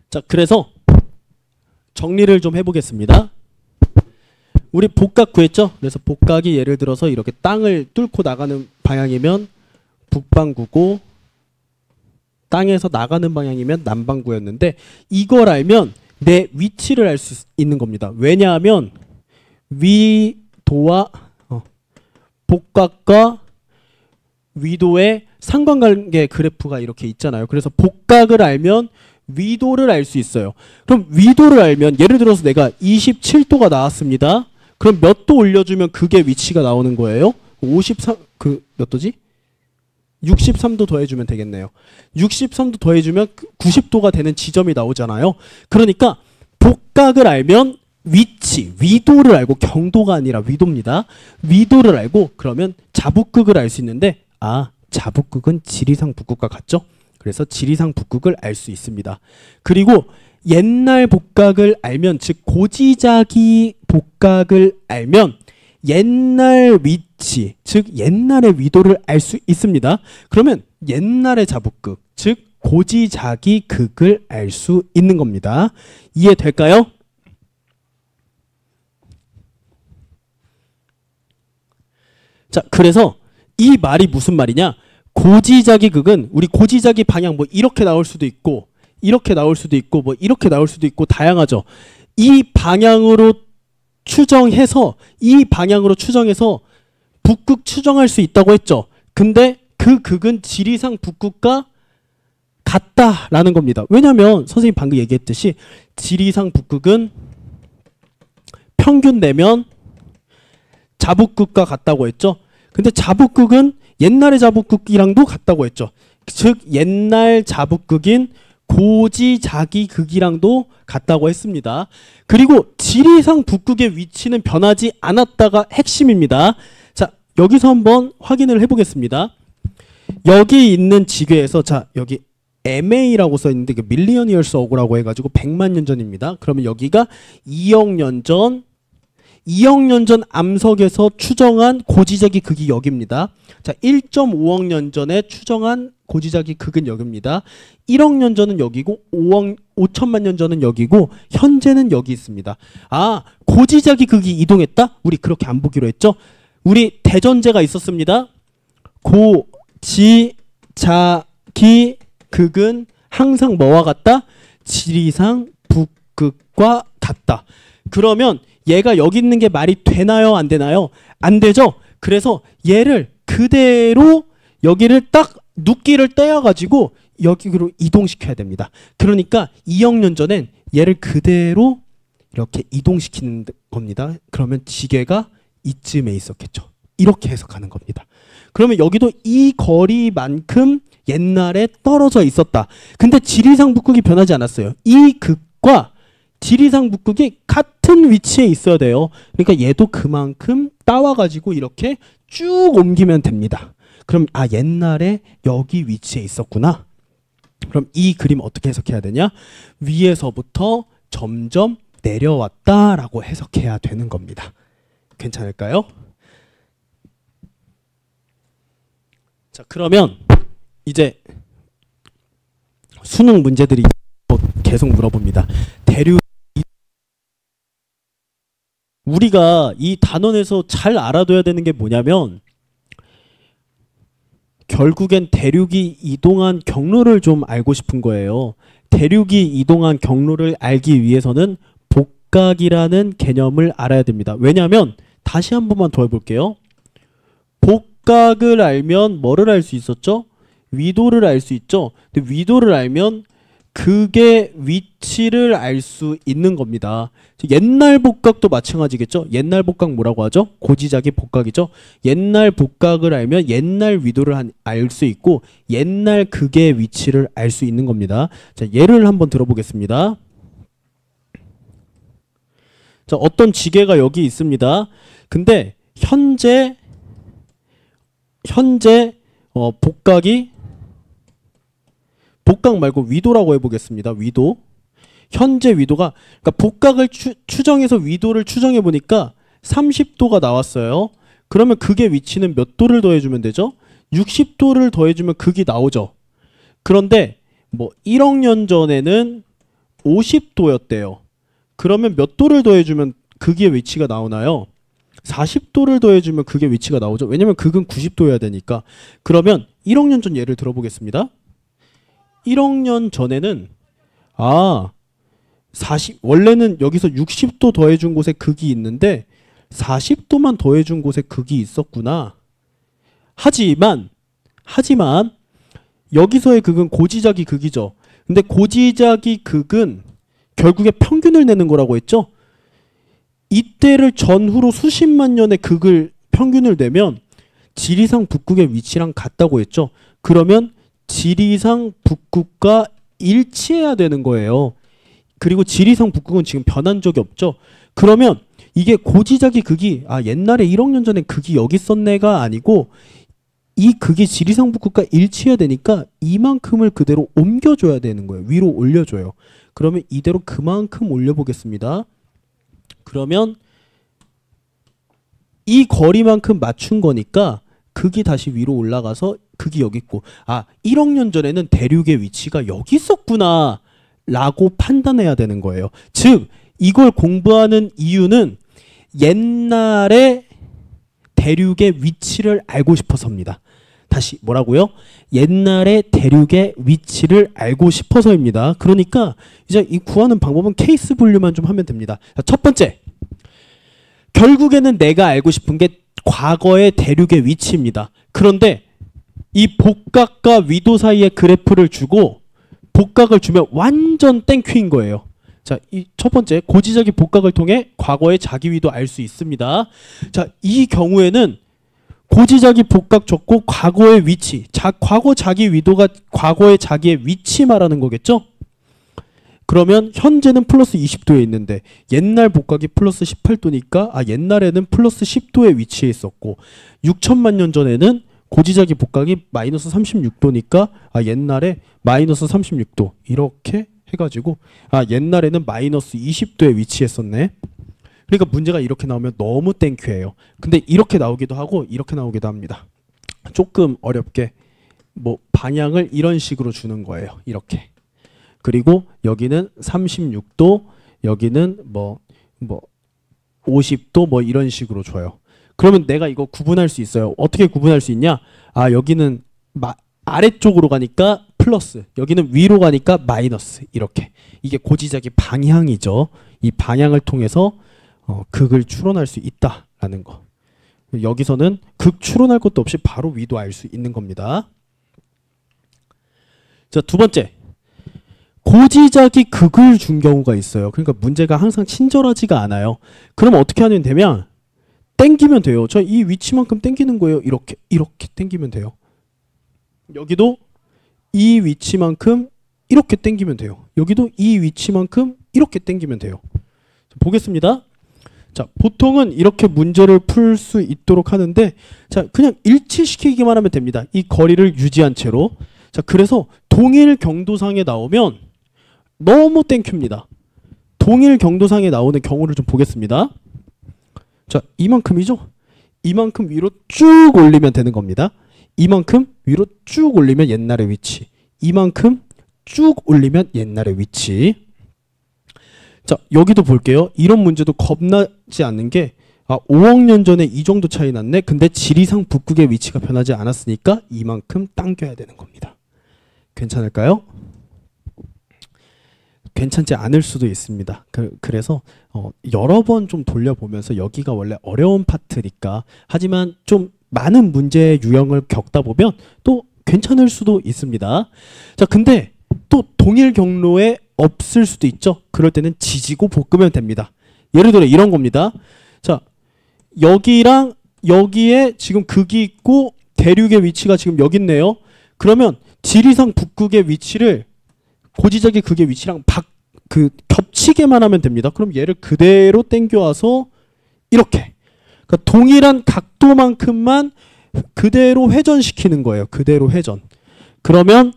자, 그래서 정리를 좀 해보겠습니다. 우리 복각 구했죠? 그래서 복각이 예를 들어서 이렇게 땅을 뚫고 나가는 방향이면 북방구고, 땅에서 나가는 방향이면 남방구였는데, 이걸 알면 내 위치를 알 수 있는 겁니다. 왜냐하면 위도와 복각과 위도의 상관관계 그래프가 이렇게 있잖아요. 그래서 복각을 알면 위도를 알 수 있어요. 그럼 위도를 알면 예를 들어서 내가 27도가 나왔습니다. 그럼 몇 도 올려주면 그게 위치가 나오는 거예요? 53, 몇 도지? 63도 더해주면 되겠네요. 63도 더해주면 90도가 되는 지점이 나오잖아요. 그러니까 복각을 알면 위치, 위도를 알고, 경도가 아니라 위도입니다. 위도를 알고 그러면 자북극을 알 수 있는데, 자북극은 지리산 북극과 같죠? 그래서 지리산 북극을 알 수 있습니다. 그리고 옛날 복각을 알면, 즉 고지자기 복각을 알면 옛날 위치, 즉 옛날의 위도를 알 수 있습니다. 그러면 옛날의 자북극, 즉 고지자기 극을 알 수 있는 겁니다. 이해될까요? 자, 그래서 이 말이 무슨 말이냐? 고지자기 극은 우리 고지자기 방향 뭐 이렇게 나올 수도 있고, 이렇게 나올 수도 있고, 뭐 이렇게 나올 수도 있고, 다양하죠. 이 방향으로 추정해서 북극 추정할 수 있다고 했죠. 근데 그 극은 지리산 북극과 같다라는 겁니다. 왜냐하면 선생님 방금 얘기했듯이 지리산 북극은 평균 내면 자북극과 같다고 했죠. 근데 자북극은 옛날의 자북극이랑도 같다고 했죠. 즉 옛날 자북극인 고지자기극이랑도 같다고 했습니다. 그리고 지리산 북극의 위치는 변하지 않았다가 핵심입니다. 자, 여기서 한번 확인을 해보겠습니다. 여기 있는 지궤에서, 자, 여기 MA라고 써있는데 그 밀리언 이어스 어고라고 해가지고 100만 년 전입니다. 그러면 여기가 2억 년 전, 2억 년 전 암석에서 추정한 고지자기 극이 여기입니다. 자, 1.5억 년 전에 추정한 고지자기 극은 여기입니다. 1억 년 전은 여기고 5천만 년 전은 여기고 현재는 여기 있습니다. 고지자기 극이 이동했다? 우리 그렇게 안 보기로 했죠? 우리 대전제가 있었습니다. 고지자기 극은 항상 뭐와 같다? 지리산 북극과 같다. 그러면 얘가 여기 있는 게 말이 되나요? 안 되나요? 안 되죠? 그래서 얘를 그대로 여기를 딱 눕기를 떼어가지고 여기로 이동시켜야 됩니다. 그러니까 2억 년 전엔 얘를 그대로 이렇게 이동시키는 겁니다. 그러면 지궤가 이쯤에 있었겠죠. 이렇게 해석하는 겁니다. 그러면 여기도 이 거리만큼 옛날에 떨어져 있었다. 근데 지리산 북극이 변하지 않았어요. 이 극과 지리산 북극이 같은 위치에 있어야 돼요. 그러니까 얘도 그만큼 따와가지고 이렇게 쭉 옮기면 됩니다. 그럼 옛날에 여기 위치에 있었구나. 그럼 이 그림 어떻게 해석해야 되냐? 위에서부터 점점 내려왔다라고 해석해야 되는 겁니다. 괜찮을까요? 자, 그러면 이제 수능 문제들이 계속 물어봅니다. 대륙, 우리가 이 단원에서 잘 알아둬야 되는 게 뭐냐면 결국엔 대륙이 이동한 경로를 좀 알고 싶은 거예요. 대륙이 이동한 경로를 알기 위해서는 복각이라는 개념을 알아야 됩니다. 왜냐하면 다시 한 번만 더 해볼게요. 복각을 알면 뭐를 알 수 있었죠? 위도를 알 수 있죠. 근데 위도를 알면 극의 위치를 알 수 있는 겁니다. 옛날 복각도 마찬가지겠죠. 옛날 복각 뭐라고 하죠? 고지자기 복각이죠. 옛날 복각을 알면 옛날 위도를 알 수 있고 옛날 극의 위치를 알 수 있는 겁니다. 자, 예를 한번 들어보겠습니다. 자, 어떤 지게가 여기 있습니다. 근데 현재 복각이 복각 말고 위도라고 해보겠습니다. 위도. 현재 위도가, 그러니까 복각을 추정해서 위도를 추정해 보니까 30도가 나왔어요. 그러면 극의 위치는 몇 도를 더해주면 되죠? 60도를 더해주면 극이 나오죠. 그런데 뭐 1억 년 전에는 50도였대요. 그러면 몇 도를 더해주면 극의 위치가 나오나요? 40도를 더해주면 극의 위치가 나오죠. 왜냐면 극은 90도여야 되니까. 그러면 1억 년 전 예를 들어보겠습니다. 1억 년 전에는 원래는 여기서 60도 더해준 곳에 극이 있는데 40도만 더해준 곳에 극이 있었구나. 하지만 여기서의 극은 고지자기 극이죠. 근데 고지자기 극은 결국에 평균을 내는 거라고 했죠. 이때를 전후로 수십만 년의 극을 평균을 내면 지리산 북극의 위치랑 같다고 했죠. 그러면 지리산 북극과 일치해야 되는 거예요. 그리고 지리산 북극은 지금 변한 적이 없죠. 그러면 이게 고지자기 극이 옛날에 1억 년 전에 극이 여기 있었네가 아니고 이 극이 지리산 북극과 일치해야 되니까 이만큼을 그대로 옮겨줘야 되는 거예요. 위로 올려줘요. 그러면 이대로 그만큼 올려보겠습니다. 그러면 이 거리만큼 맞춘 거니까 극이 다시 위로 올라가서 극이 여기 있고 1억 년 전에는 대륙의 위치가 여기 있었구나 라고 판단해야 되는 거예요. 즉 이걸 공부하는 이유는 옛날에 대륙의 위치를 알고 싶어서입니다. 다시 뭐라고요? 옛날에 대륙의 위치를 알고 싶어서입니다. 그러니까 이제 이 구하는 방법은 케이스 분류만 좀 하면 됩니다. 자, 첫 번째, 결국에는 내가 알고 싶은 게 과거의 대륙의 위치입니다. 그런데 이 복각과 위도 사이의 그래프를 주고 복각을 주면 완전 땡큐인 거예요. 자, 이 첫 번째 고지자기 복각을 통해 과거의 자기 위도 알 수 있습니다. 자, 이 경우에는 고지자기 복각 적고 과거의 위치, 과거 자기 위도가 과거의 자기의 위치 말하는 거겠죠? 그러면 현재는 플러스 20도에 있는데 옛날 복각이 플러스 18도니까 옛날에는 플러스 10도에 위치해 있었고 6천만 년 전에는 고지자기 복각이 마이너스 36도니까 옛날에 마이너스 36도 이렇게 해가지고 옛날에는 마이너스 20도에 위치했었네. 그러니까 문제가 이렇게 나오면 너무 땡큐예요. 근데 이렇게 나오기도 하고 이렇게 나오기도 합니다. 조금 어렵게 뭐 방향을 이런 식으로 주는 거예요. 이렇게. 그리고 여기는 36도, 여기는 뭐 50도 뭐 이런 식으로 줘요. 그러면 내가 이거 구분할 수 있어요. 어떻게 구분할 수 있냐? 여기는 아래쪽으로 가니까 플러스, 여기는 위로 가니까 마이너스. 이렇게. 이게 고지자기 방향이죠. 이 방향을 통해서 극을 추론할 수 있다라는 거. 여기서는 극 추론할 것도 없이 바로 위도 알 수 있는 겁니다. 자, 두 번째. 고지자기 극을 준 경우가 있어요. 그러니까 문제가 항상 친절하지가 않아요. 그럼 어떻게 하면 되면 땡기면 돼요. 저 이 위치만큼 땡기는 거예요. 이렇게 땡기면 돼요. 여기도 이 위치만큼 이렇게 땡기면 돼요. 여기도 이 위치만큼 이렇게 땡기면 돼요. 보겠습니다. 자, 보통은 이렇게 문제를 풀 수 있도록 하는데 자, 그냥 일치시키기만 하면 됩니다. 이 거리를 유지한 채로. 자, 그래서 동일 경도상에 나오면 너무 땡큐입니다. 동일 경도상에 나오는 경우를 좀 보겠습니다. 자, 이만큼이죠? 이만큼 위로 쭉 올리면 되는 겁니다. 이만큼 위로 쭉 올리면 옛날의 위치. 이만큼 쭉 올리면 옛날의 위치. 자, 여기도 볼게요. 이런 문제도 겁나지 않는 게 5억 년 전에 이 정도 차이 났네. 근데 지리산 북극의 위치가 변하지 않았으니까 이만큼 당겨야 되는 겁니다. 괜찮을까요? 괜찮지 않을 수도 있습니다. 그래서 여러 번 좀 돌려보면서 여기가 원래 어려운 파트니까 하지만 좀 많은 문제의 유형을 겪다 보면 또 괜찮을 수도 있습니다. 자, 근데 또 동일 경로에 없을 수도 있죠. 그럴 때는 지지고 볶으면 됩니다. 예를 들어 이런 겁니다. 자, 여기랑 여기에 지금 극이 있고 대륙의 위치가 지금 여기 있네요. 그러면 지리산 북극의 위치를 고지적인 극의 위치랑 겹치게만 하면 됩니다. 그럼 얘를 그대로 당겨와서 이렇게, 그러니까 동일한 각도만큼만 그대로 회전시키는 거예요. 그대로 회전. 그러면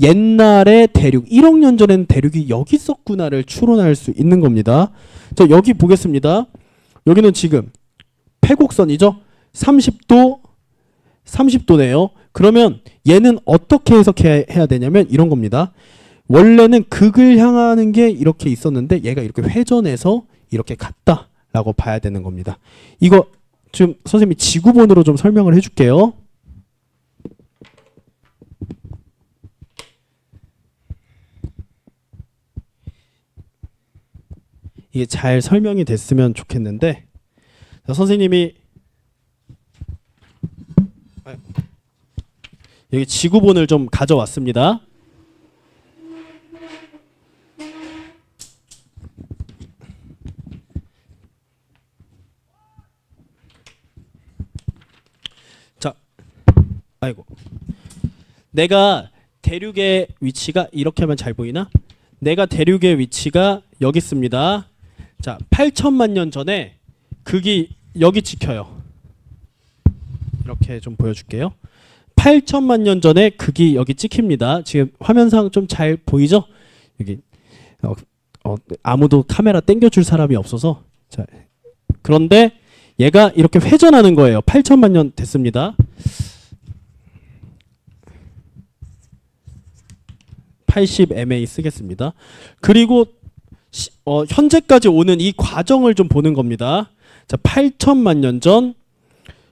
옛날에 대륙, 1억 년 전에는 대륙이 여기 있었구나를 추론할 수 있는 겁니다. 자, 여기 보겠습니다. 여기는 지금 패곡선이죠. 30도, 30도네요. 그러면 얘는 어떻게 해석해야 되냐면 이런 겁니다. 원래는 극을 향하는 게 이렇게 있었는데 얘가 이렇게 회전해서 이렇게 갔다라고 봐야 되는 겁니다. 이거 좀 선생님이 지구본으로 좀 설명을 해줄게요. 이게 잘 설명이 됐으면 좋겠는데, 자, 선생님이 여기 지구본을 좀 가져왔습니다. 자, 아이고, 내가 대륙의 위치가 이렇게 하면 잘 보이나? 내가 대륙의 위치가 여기 있습니다. 자, 8천만 년 전에 극이 여기 찍혀요. 이렇게 좀 보여줄게요. 8천만 년 전에 극이 여기 찍힙니다. 지금 화면상 좀 잘 보이죠? 여기 아무도 카메라 당겨줄 사람이 없어서. 자, 그런데 얘가 이렇게 회전하는 거예요. 8천만 년 됐습니다. 80MA 쓰겠습니다. 그리고 현재까지 오는 이 과정을 좀 보는 겁니다. 자, 8천만 년 전,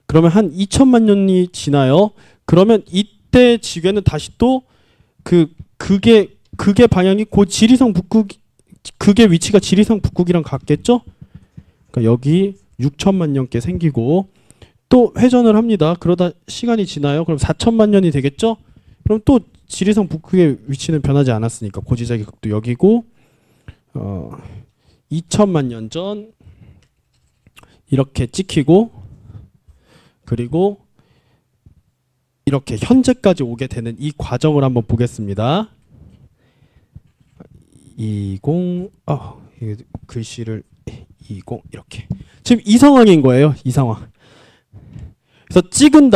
그러면 한 2천만 년이 지나요. 그러면 이때 지구에는 다시 또 극의 방향이 곧 지리산 북극, 극의 위치가 지리산 북극이랑 같겠죠? 그러니까 여기 6천만 년께 생기고 또 회전을 합니다. 그러다 시간이 지나요. 그럼 4천만 년이 되겠죠? 그럼 또 지리산 북극의 위치는 변하지 않았으니까 고지적인 극도 여기고 2천만 년 전 이렇게 찍히고 그리고 이렇게 현재까지 오게 되는 이 과정을 한번 보겠습니다. 20 글씨를 20 이렇게 지금 이 상황인 거예요. 이 상황. 그래서 찍은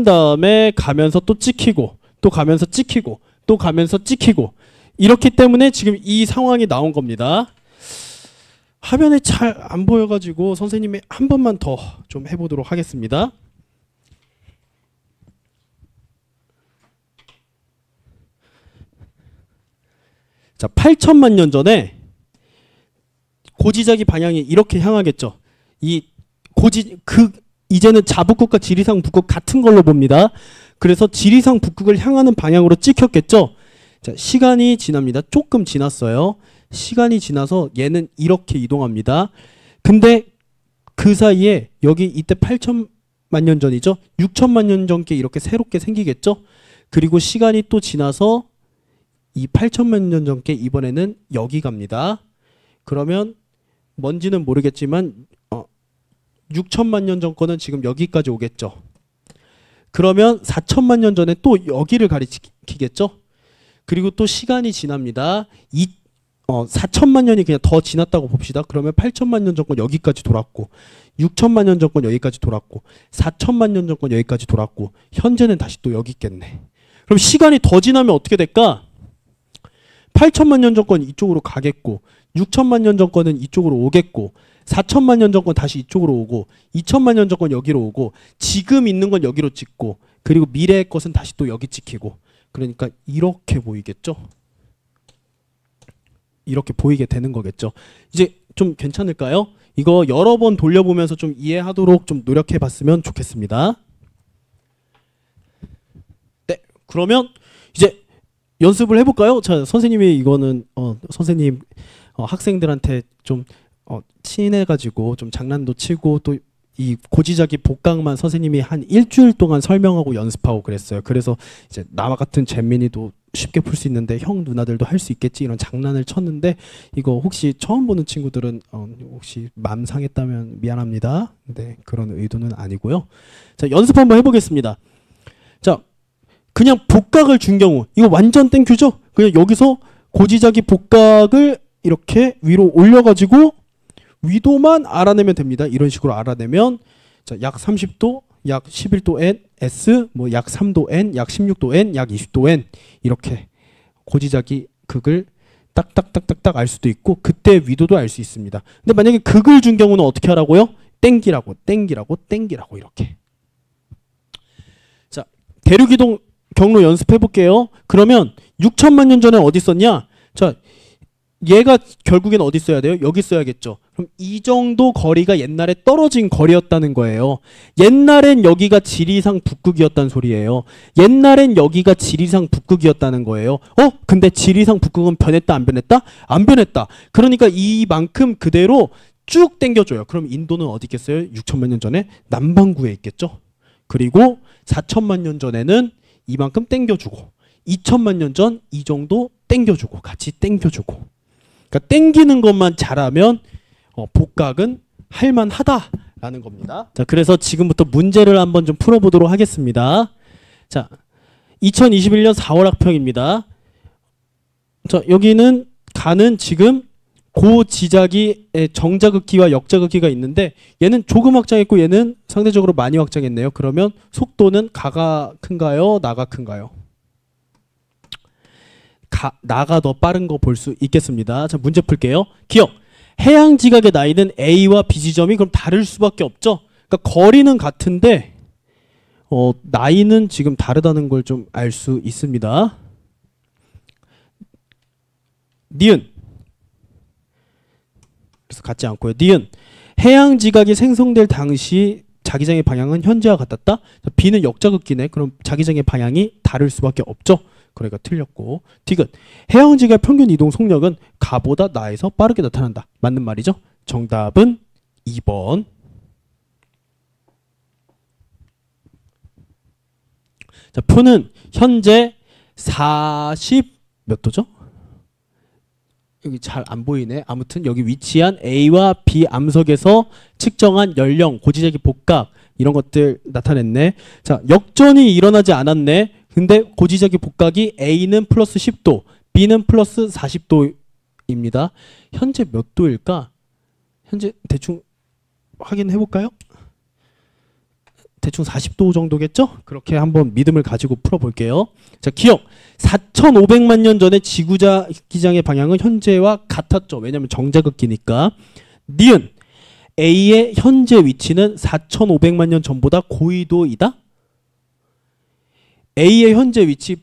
다음에 가면서 또 찍히고 또 가면서 찍히고 또 가면서 찍히고 이렇기 때문에 지금 이 상황이 나온 겁니다. 화면에 잘 안 보여가지고 선생님이 한 번만 더 좀 해보도록 하겠습니다. 자, 8천만 년 전에 고지자기 방향이 이렇게 향하겠죠. 이제는 자북극과 지리산 북극 같은 걸로 봅니다. 그래서 지리산 북극을 향하는 방향으로 찍혔겠죠. 자, 시간이 지납니다. 조금 지났어요. 시간이 지나서 얘는 이렇게 이동합니다. 근데 그 사이에 여기 이때 8천만 년 전이죠. 6천만 년 전께 이렇게 새롭게 생기겠죠. 그리고 시간이 또 지나서 이 8천만 년 전께 이번에는 여기 갑니다. 그러면 뭔지는 모르겠지만 6천만 년 전 거는 지금 여기까지 오겠죠. 그러면 4천만 년 전에 또 여기를 가리키겠죠. 그리고 또 시간이 지납니다. 4천만 년이 그냥 더 지났다고 봅시다. 그러면 8천만 년 전 건 여기까지 돌았고 6천만 년 전 건 여기까지 돌았고 4천만 년 전 건 여기까지 돌았고 현재는 다시 또 여기 있겠네. 그럼 시간이 더 지나면 어떻게 될까? 8천만 년 전 건 이쪽으로 가겠고 6천만 년 전 거는 이쪽으로 오겠고 4천만 년 전 건 다시 이쪽으로 오고 2천만 년 전 건 여기로 오고 지금 있는 건 여기로 찍고 그리고 미래의 것은 다시 또 여기 찍히고 그러니까 이렇게 보이겠죠? 이렇게 보이게 되는 거겠죠. 이제 좀 괜찮을까요? 이거 여러 번 돌려보면서 좀 이해하도록 좀 노력해 봤으면 좋겠습니다. 네, 그러면 이제 연습을 해볼까요? 자, 선생님이 이거는 선생님 학생들한테 좀 친해가지고 좀 장난도 치고 또 이 고지자기 복각만 선생님이 한 일주일 동안 설명하고 연습하고 그랬어요. 그래서 이제 나와 같은 잼민이도 쉽게 풀 수 있는데 형 누나들도 할 수 있겠지 이런 장난을 쳤는데 이거 혹시 처음 보는 친구들은 혹시 맘 상했다면 미안합니다. 네, 그런 의도는 아니고요. 자, 연습 한번 해보겠습니다. 자, 그냥 복각을 준 경우 이거 완전 땡큐죠? 그냥 여기서 고지자기 복각을 이렇게 위로 올려가지고 위도만 알아내면 됩니다. 이런 식으로 알아내면 자, 약 30도, 약 11도 n, s, 뭐 약 3도 n, 약 16도 n, 약 20도 n 이렇게 고지자기 극을 딱딱딱딱딱 알 수도 있고 그때 위도도 알 수 있습니다. 근데 만약에 극을 준 경우는 어떻게 하라고요? 땡기라고 이렇게. 자, 대륙이동 경로 연습해 볼게요. 그러면 6천만 년 전에 어디 있었냐? 자, 얘가 결국엔 어디 써야 돼요? 여기 써야겠죠. 그럼 이 정도 거리가 옛날에 떨어진 거리였다는 거예요. 옛날엔 여기가 지리상 북극이었다는 소리예요. 옛날엔 여기가 지리상 북극이었다는 거예요. 근데 지리상 북극은 변했다 안 변했다? 안 변했다. 그러니까 이만큼 그대로 쭉 당겨줘요. 그럼 인도는 어디 있겠어요? 6천만 년 전에 남반구에 있겠죠. 그리고 4천만 년 전에는 이만큼 당겨주고 2천만 년 전 이 정도 당겨주고 같이 당겨주고 그러니까 땡기는 것만 잘하면 복각은 할만하다라는 겁니다. 자, 그래서 지금부터 문제를 한번 좀 풀어보도록 하겠습니다. 자, 2021년 4월 학평입니다. 자, 여기는 가는 지금 고지자기의 정자극기와 역자극기가 있는데 얘는 조금 확장했고 얘는 상대적으로 많이 확장했네요. 그러면 속도는 가가 큰가요? 나가 큰가요? 나가 더 빠른 거 볼 수 있겠습니다. 자, 문제 풀게요. 기억. 해양 지각의 나이는 A와 B 지점이 그럼 다를 수밖에 없죠. 그러니까 거리는 같은데 나이는 지금 다르다는 걸 좀 알 수 있습니다. 니은. 그래서 같지 않고요. 니은. 해양 지각이 생성될 당시 자기장의 방향은 현재와 같았다. B는 역자극기네. 그럼 자기장의 방향이 다를 수밖에 없죠. 그러니까 틀렸고. 디귿. 해양지각 평균 이동 속력은 가보다 나에서 빠르게 나타난다. 맞는 말이죠. 정답은 2번. 자, 표는 현재 40 몇 도죠? 여기 잘 안 보이네. 아무튼 여기 위치한 A와 B 암석에서 측정한 연령, 고지자기 복각 이런 것들 나타냈네. 자, 역전이 일어나지 않았네. 근데 고지자기 복각이 A는 플러스 10도, B는 플러스 40도입니다. 현재 몇 도일까? 현재 대충 확인해 볼까요? 대충 40도 정도겠죠? 그렇게 한번 믿음을 가지고 풀어볼게요. 자, 기억. 4,500만 년 전에 지구자기장의 방향은 현재와 같았죠. 왜냐하면 정자극기니까. 니은. A의 현재 위치는 4,500만 년 전보다 고위도이다? A의 현재 위치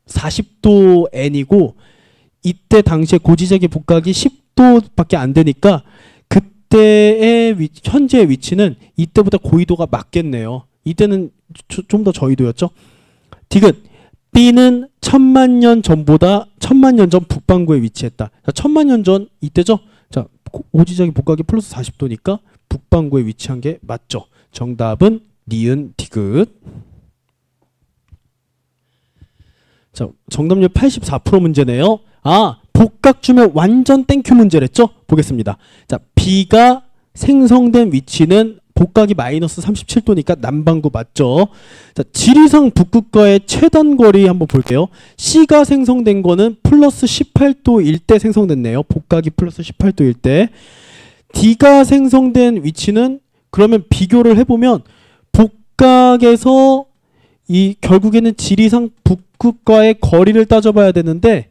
40도 n이고 이때 당시에 고지자기 복각이 10도밖에 안 되니까 그때의 현재의 위치는 이때보다 고위도가 맞겠네요. 이때는 좀 더 저위도였죠. 디귿. B는 1000만 년 전보다 1000만 년 전 북반구에 위치했다. 자, 1000만 년 전 이때죠. 자, 고지자기 복각이 플러스 40도니까 북반구에 위치한 게 맞죠. 정답은 니은 디귿. 자, 정답률 84% 문제네요. 아, 복각 주면 완전 땡큐 문제랬죠? 보겠습니다. 자, B가 생성된 위치는 복각이 마이너스 37도니까 남반구 맞죠? 자, 지리상 북극과의 최단 거리 한번 볼게요. C가 생성된 거는 플러스 18도일 때 생성됐네요. 복각이 플러스 18도일 때. D가 생성된 위치는 그러면 비교를 해보면 복각에서 이 결국에는 지리상 북극과의 거리를 따져봐야 되는데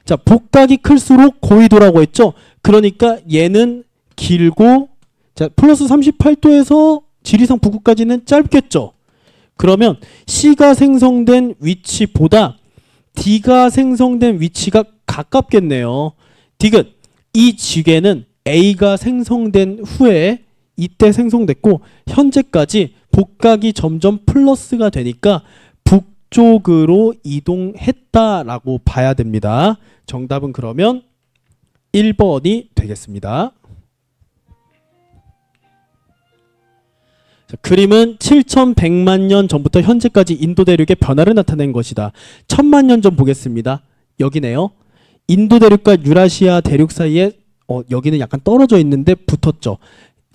자, 복각이 클수록 고위도라고 했죠. 그러니까 얘는 길고 자, 플러스 38도에서 지리산 북극까지는 짧겠죠. 그러면 C가 생성된 위치보다 D가 생성된 위치가 가깝겠네요. 디귿, 이 지계는 A가 생성된 후에 이때 생성됐고 현재까지 복각이 점점 플러스가 되니까 북쪽으로 이동했다라고 봐야 됩니다. 정답은 그러면 1번이 되겠습니다. 자, 그림은 7100만 년 전부터 현재까지 인도 대륙의 변화를 나타낸 것이다. 1000만 년 전 보겠습니다. 여기네요. 인도 대륙과 유라시아 대륙 사이에 여기는 약간 떨어져 있는데 붙었죠.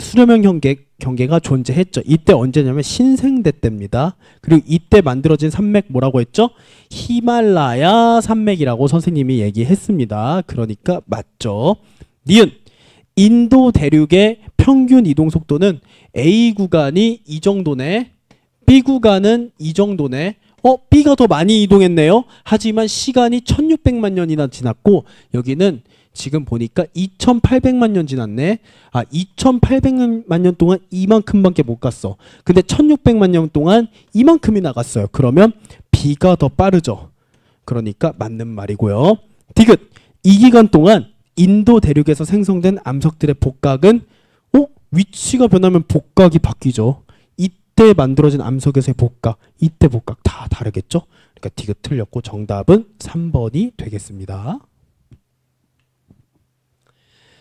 수렴형 경계가 존재했죠. 이때 언제냐면 신생대 때입니다. 그리고 이때 만들어진 산맥 뭐라고 했죠? 히말라야 산맥이라고 선생님이 얘기했습니다. 그러니까 맞죠. 니은, 인도 대륙의 평균 이동 속도는 A 구간이 이 정도네, B 구간은 이 정도네. B가 더 많이 이동했네요. 하지만 시간이 1600만 년이나 지났고 여기는 지금 보니까 2800만 년 지났네. 2800만 년 동안 이만큼밖에 못 갔어. 근데 1600만 년 동안 이만큼이 나갔어요. 그러면 B가 더 빠르죠. 그러니까 맞는 말이고요. 디귿, 이 기간 동안 인도 대륙에서 생성된 암석들의 복각은 위치가 변하면 복각이 바뀌죠. 이때 만들어진 암석에서의 복각, 이때 복각 다 다르겠죠. 그러니까 디귿 틀렸고 정답은 3번이 되겠습니다.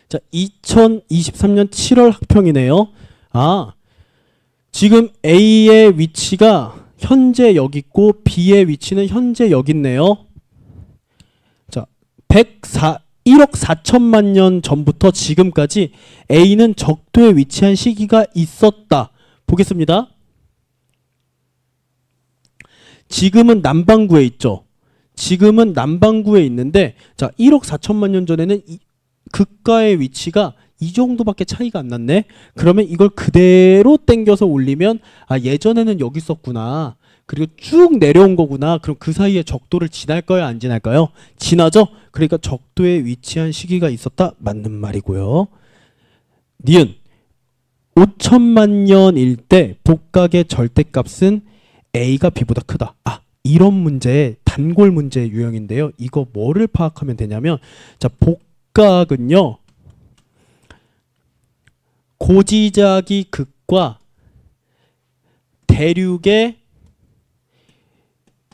자, 2023년 7월 학평이네요. 지금 A의 위치가 현재 여기 있고 B의 위치는 현재 여기 있네요. 자, 1억 4천만 년 전부터 지금까지 A는 적도에 위치한 시기가 있었다. 보겠습니다. 지금은 남반구에 있죠. 지금은 남반구에 있는데, 자, 1억 4천만 년 전에는 극가의 위치가 이 정도밖에 차이가 안 났네. 그러면 이걸 그대로 당겨서 올리면 예전에는 여기 있었구나. 그리고 쭉 내려온 거구나. 그럼 그 사이에 적도를 지날까요? 안 지날까요? 지나죠? 그러니까 적도에 위치한 시기가 있었다. 맞는 말이고요. 니은, 5천만 년일 때 복각의 절대값은 A가 B보다 크다. 이런 문제, 단골 문제 유형인데요. 이거 뭐를 파악하면 되냐면, 자, 복각은요, 고지자기 극과 대륙의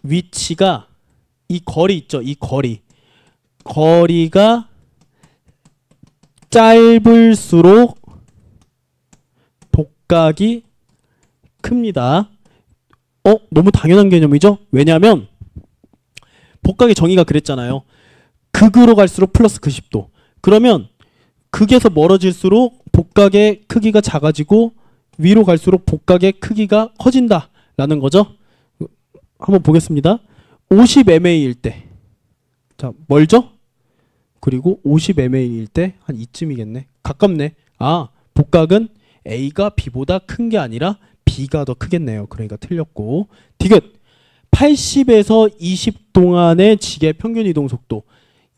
위치가, 이 거리 있죠. 이 거리가 짧을수록 복각이 큽니다. 너무 당연한 개념이죠. 왜냐하면 복각의 정의가 그랬잖아요. 극으로 갈수록 플러스 90도. 그러면 극에서 멀어질수록 복각의 크기가 작아지고 위로 갈수록 복각의 크기가 커진다 라는 거죠. 한번 보겠습니다. 50mA일 때, 자, 멀죠? 그리고 50mA일 때 한 이쯤이겠네. 가깝네. 복각은 A가 B보다 큰 게 아니라 B가 더 크겠네요. 그러니까 틀렸고. 디귿, 80에서 20 동안의 지계 평균 이동 속도.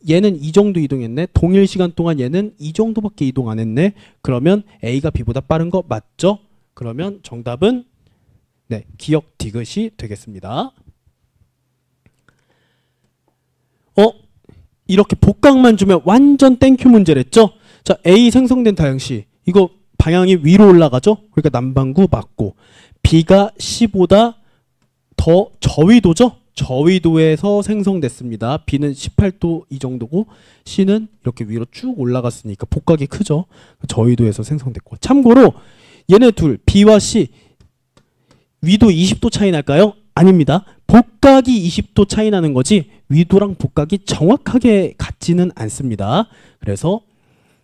얘는 이 정도 이동했네. 동일 시간 동안 얘는 이 정도밖에 이동 안 했네. 그러면 A가 B보다 빠른 거 맞죠? 그러면 정답은 기역 디귿이 되겠습니다. 이렇게 복각만 주면 완전 땡큐 문제랬죠? 자, A 생성된 다형시. 이거 방향이 위로 올라가죠? 그러니까 남반구 맞고, B가 C보다 더 저위도죠? 저위도에서 생성됐습니다. B는 18도 이 정도고 C는 이렇게 위로 쭉 올라갔으니까 복각이 크죠? 저위도에서 생성됐고. 참고로 얘네 둘, B와 C, 위도 20도 차이 날까요? 아닙니다. 복각이 20도 차이 나는 거지 위도랑 복각이 정확하게 같지는 않습니다. 그래서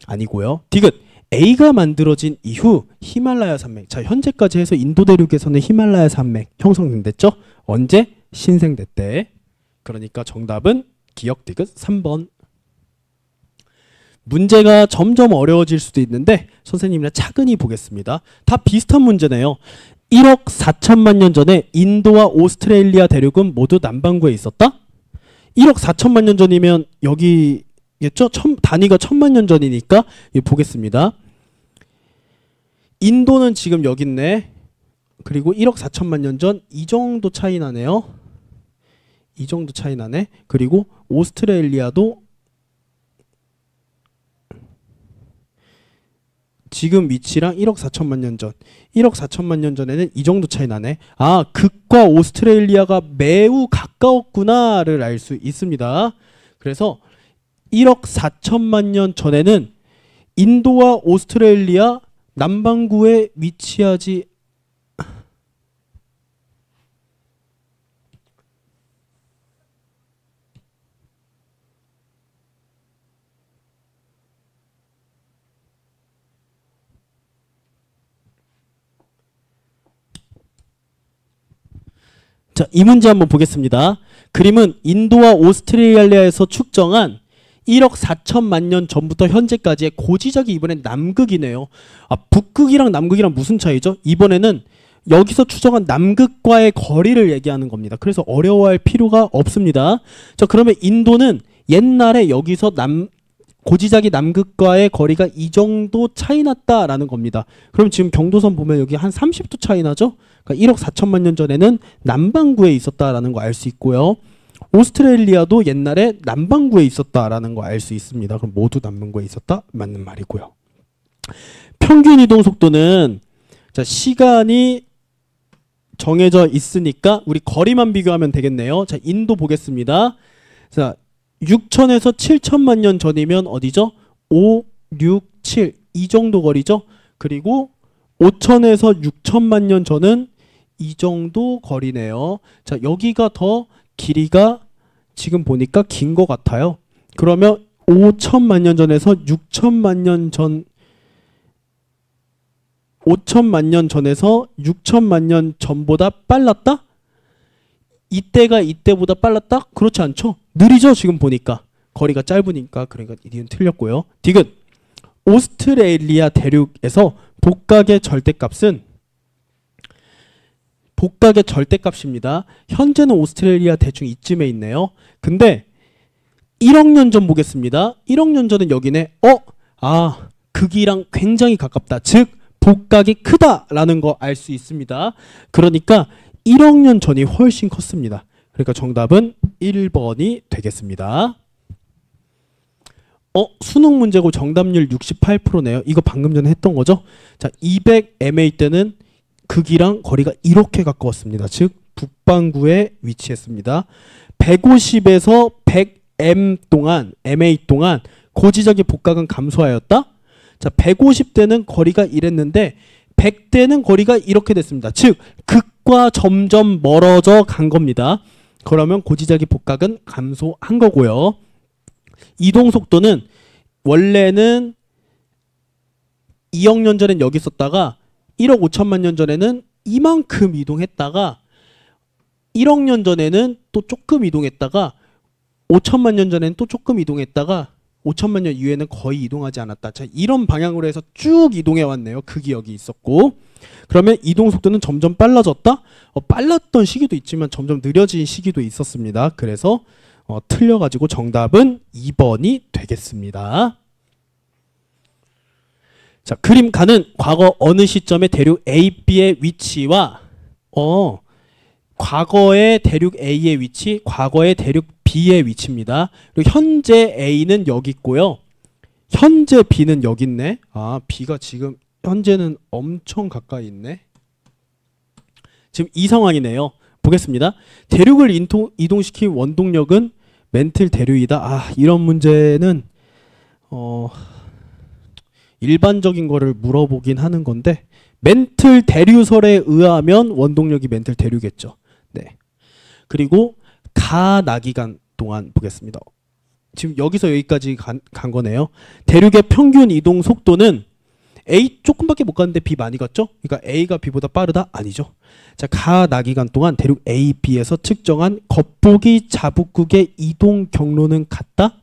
아니고요. 디귿, A가 만들어진 이후 히말라야 산맥. 자, 현재까지 해서 인도 대륙에서는 히말라야 산맥 형성됐죠? 언제? 신생대 때. 그러니까 정답은 기역 디귿 3번. 문제가 점점 어려워질 수도 있는데 선생님이랑 차근히 보겠습니다. 다 비슷한 문제네요. 1억 4천만 년 전에 인도와 오스트레일리아 대륙은 모두 남반구에 있었다? 1억 4천만 년 전이면 여기겠죠? 단위가 1000만 년 전이니까 보겠습니다. 인도는 지금 여기 있네. 그리고 1억 4천만 년 전 이 정도 차이 나네요. 이 정도 차이 나네. 그리고 오스트레일리아도 지금 위치랑 1억 4천만 년 전, 1억 4천만 년 전에는 이 정도 차이 나네. 아, 극과 오스트레일리아가 매우 가까웠구나를 알 수 있습니다. 그래서 1억 4천만 년 전에는 인도와 오스트레일리아 남반구에 위치하지 자, 이 문제 한번 보겠습니다. 그림은 인도와 오스트레일리아에서 측정한 1억 4천만 년 전부터 현재까지의 고지적이 이번엔 남극이네요. 아, 북극이랑 남극이랑 무슨 차이죠? 이번에는 여기서 추정한 남극과의 거리를 얘기하는 겁니다. 그래서 어려워할 필요가 없습니다. 자, 그러면 인도는 옛날에 여기서 고지작이 남극과의 거리가 이 정도 차이 났다라는 겁니다. 그럼 지금 경도선 보면 여기 한 30도 차이 나죠? 그러니까 1억 4천만 년 전에는 남반구에 있었다라는 거 알 수 있고요. 오스트레일리아도 옛날에 남반구에 있었다라는 거 알 수 있습니다. 그럼 모두 남반구에 있었다? 맞는 말이고요. 평균 이동 속도는 자, 시간이 정해져 있으니까 우리 거리만 비교하면 되겠네요. 자, 인도 보겠습니다. 자, 6천에서 7천만 년 전이면 어디죠? 5, 6, 7 이 정도 거리죠. 그리고 5천에서 6천만 년 전은 이 정도 거리네요. 자, 여기가 더 길이가 지금 보니까 긴 것 같아요. 그러면 5천만 년 전에서 6천만 년 전 5천만 년 전에서 6천만 년 전보다 빨랐다? 이때가 이때보다 빨랐다? 그렇지 않죠? 느리죠? 지금 보니까. 거리가 짧으니까. 그러니까 이는 틀렸고요. 디귿. 오스트레일리아 대륙에서 복각의 절대값입니다. 현재는 오스트레일리아 대충 이쯤에 있네요. 근데 1억 년 전 보겠습니다. 1억 년 전은 여기네. 극이랑 굉장히 가깝다. 즉 복각이 크다라는 거 알 수 있습니다. 그러니까 1억 년 전이 훨씬 컸습니다. 그러니까 정답은 1번이 되겠습니다. 수능 문제고 정답률 68%네요. 이거 방금 전에 했던 거죠. 자, 200ma 때는 극이랑 거리가 이렇게 가까웠습니다. 즉 북반구에 위치했습니다. 150에서 100m 동안 고지적인 복각은 감소하였다. 자, 150대는 거리가 이랬는데 100대는 거리가 이렇게 됐습니다. 즉 극과 점점 멀어져 간 겁니다. 그러면 고지적인 복각은 감소한 거고요. 이동 속도는 원래는 2억 년 전엔 여기 있었다가 1억 5천만 년 전에는 이만큼 이동했다가 1억 년 전에는 또 조금 이동했다가 5천만 년 전에는 또 조금 이동했다가 5천만 년 이후에는 거의 이동하지 않았다. 자, 이런 방향으로 해서 쭉 이동해 왔네요. 극이 여기 있었고. 그러면 이동 속도는 점점 빨라졌다? 빨랐던 시기도 있지만 점점 느려진 시기도 있었습니다. 그래서 틀려가지고 정답은 2번이 되겠습니다. 자, 그림 가는 과거 어느 시점에 대륙 A, B의 위치와 과거의 대륙 A의 위치, 과거의 대륙 B의 위치입니다. 그리고 현재 A는 여기 있고요. 현재 B는 여기 있네. B가 지금 현재는 엄청 가까이 있네. 지금 이 상황이네요. 보겠습니다. 대륙을 이동시킨 원동력은 멘틀 대륙이다. 이런 문제는 일반적인 거를 물어보긴 하는 건데 멘틀 대류설에 의하면 원동력이 멘틀 대류겠죠. 네. 그리고 가나 기간 동안 보겠습니다. 지금 여기서 여기까지 간 거네요. 대륙의 평균 이동 속도는 A 조금밖에 못 갔는데 B 많이 갔죠? 그러니까 A가 B보다 빠르다? 아니죠. 자, 가나 기간 동안 대륙 A, B에서 측정한 겉보기 자북극의 이동 경로는 같다?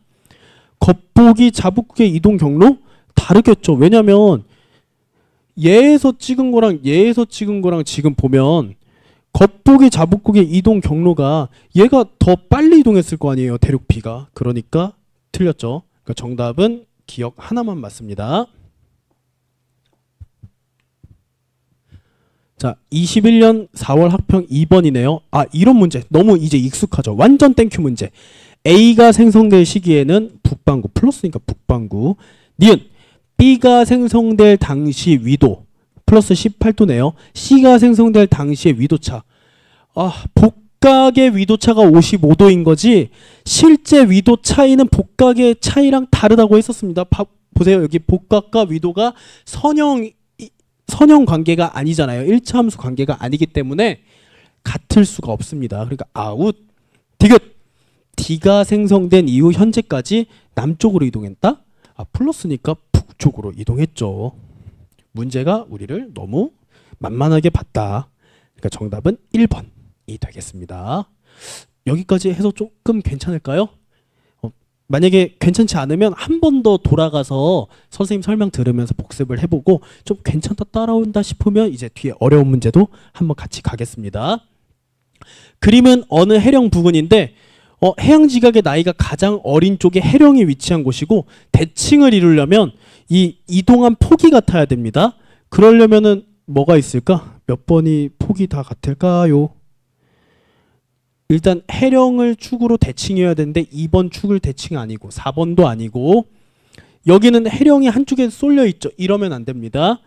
겉보기 자북극의 이동 경로? 다르겠죠. 왜냐면 얘에서 찍은 거랑 얘에서 찍은 거랑 지금 보면 겉보기 자북극의 이동 경로가 얘가 더 빨리 이동했을 거 아니에요. 대륙 B가. 그러니까 틀렸죠. 그러니까 정답은 기억 하나만 맞습니다. 자, 21년 4월 학평 2번이네요. 아, 이런 문제 너무 이제 익숙하죠. 완전 땡큐 문제. A가 생성될 시기에는 북반구 플러스니까 북반구. 니은 B가 생성될 당시 위도 플러스 18도네요. C가 생성될 당시의 위도차. 아, 복각의 위도차가 55도인 거지 실제 위도 차이는 복각의 차이랑 다르다고 했었습니다. 보세요. 여기 복각과 위도가 선형 관계가 아니잖아요. 1차 함수 관계가 아니기 때문에 같을 수가 없습니다. 그러니까 아웃. 디귿. D가 생성된 이후 현재까지 남쪽으로 이동했다? 아, 플러스니까 북쪽으로 이동했죠. 문제가 우리를 너무 만만하게 봤다. 그러니까 정답은 1번이 되겠습니다. 여기까지 해서 조금 괜찮을까요? 만약에 괜찮지 않으면 한 번 더 돌아가서 선생님 설명 들으면서 복습을 해보고 좀 괜찮다 따라온다 싶으면 이제 뒤에 어려운 문제도 한번 같이 가겠습니다. 그림은 어느 해령 부근인데 해양 지각의 나이가 가장 어린 쪽에 해령이 위치한 곳이고 대칭을 이루려면 이 이동한 폭이 같아야 됩니다. 그러려면은 뭐가 있을까? 몇 번이 폭이 다 같을까요? 일단 해령을 축으로 대칭해야 되는데 2번 축을 대칭 아니고 4번도 아니고 여기는 해령이 한쪽에 쏠려 있죠. 이러면 안 됩니다.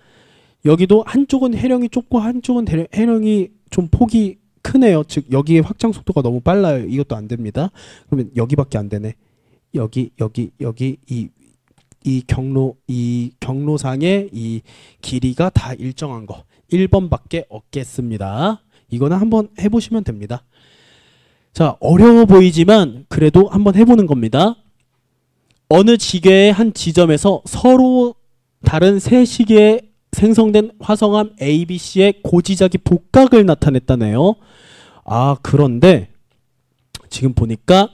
여기도 한쪽은 해령이 좁고 한쪽은 해령이 좀 폭이 크네요. 즉 여기의 확장 속도가 너무 빨라요. 이것도 안 됩니다. 그러면 여기밖에 안 되네. 여기 이 경로상의 이 길이가 다 일정한 거 1번밖에 없겠습니다. 이거는 한번 해보시면 됩니다. 자, 어려워 보이지만 그래도 한번 해보는 겁니다. 어느 지계의 한 지점에서 서로 다른 세 시계에 생성된 화성암 ABC의 고지작이 복각을 나타냈다네요. 아, 그런데 지금 보니까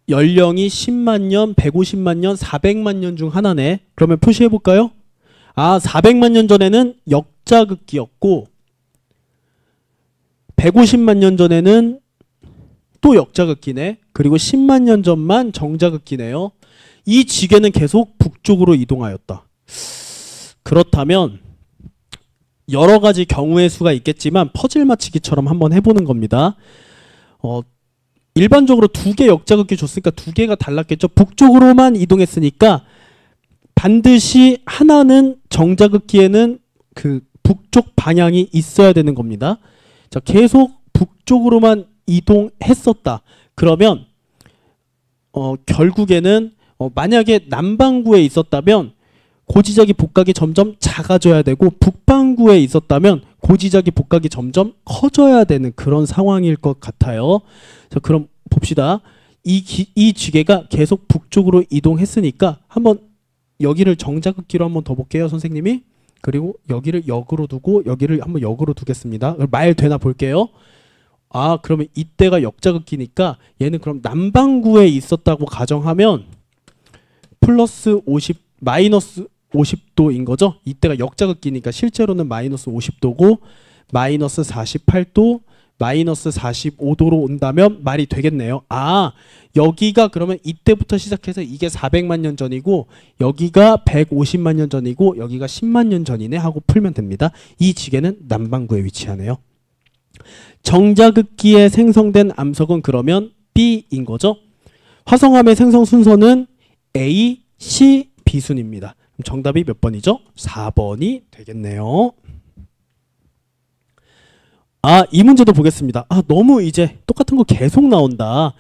연령이 10만 년, 150만 년, 400만 년 중 하나네. 그러면 표시해 볼까요? 아, 400만 년 전에는 역자극기였고 150만 년 전에는 또 역자극기네. 그리고 10만 년 전만 정자극기네요. 이 지계는 계속 북쪽으로 이동하였다. 그렇다면 여러 가지 경우의 수가 있겠지만 퍼즐 맞히기처럼 한번 해보는 겁니다. 일반적으로 2개 역자극기 줬으니까 2개가 달랐겠죠. 북쪽으로만 이동했으니까 반드시 하나는 정자극기에는 그 북쪽 방향이 있어야 되는 겁니다. 자, 계속 북쪽으로만 이동했었다. 그러면 결국에는 만약에 남반구에 있었다면 고지작이 복각이 점점 작아져야 되고 북반구에 있었다면 고지작이 복각이 점점 커져야 되는 그런 상황일 것 같아요. 자, 그럼 봅시다. 이 지계가 계속 북쪽으로 이동했으니까 한번 여기를 정자극기로 한번 더 볼게요, 선생님이. 그리고 여기를 역으로 두고 여기를 한번 역으로 두겠습니다. 말 되나 볼게요. 아, 그러면 이때가 역자극기니까 얘는 그럼 남반구에 있었다고 가정하면 플러스 50, 마이너스 50도인 거죠. 이때가 역자극기니까 실제로는 마이너스 50도고 마이너스 48도, 마이너스 45도로 온다면 말이 되겠네요. 아, 여기가 그러면 이때부터 시작해서 이게 400만 년 전이고 여기가 150만 년 전이고 여기가 10만 년 전이네 하고 풀면 됩니다. 이 지계는 남반구에 위치하네요. 정자극기에 생성된 암석은 그러면 B인 거죠. 화성암의 생성 순서는 A, C, B순입니다. 그럼 정답이 몇 번이죠? 4번이 되겠네요. 아, 이 문제도 보겠습니다. 아, 너무 이제 똑같은 거 계속 나온다.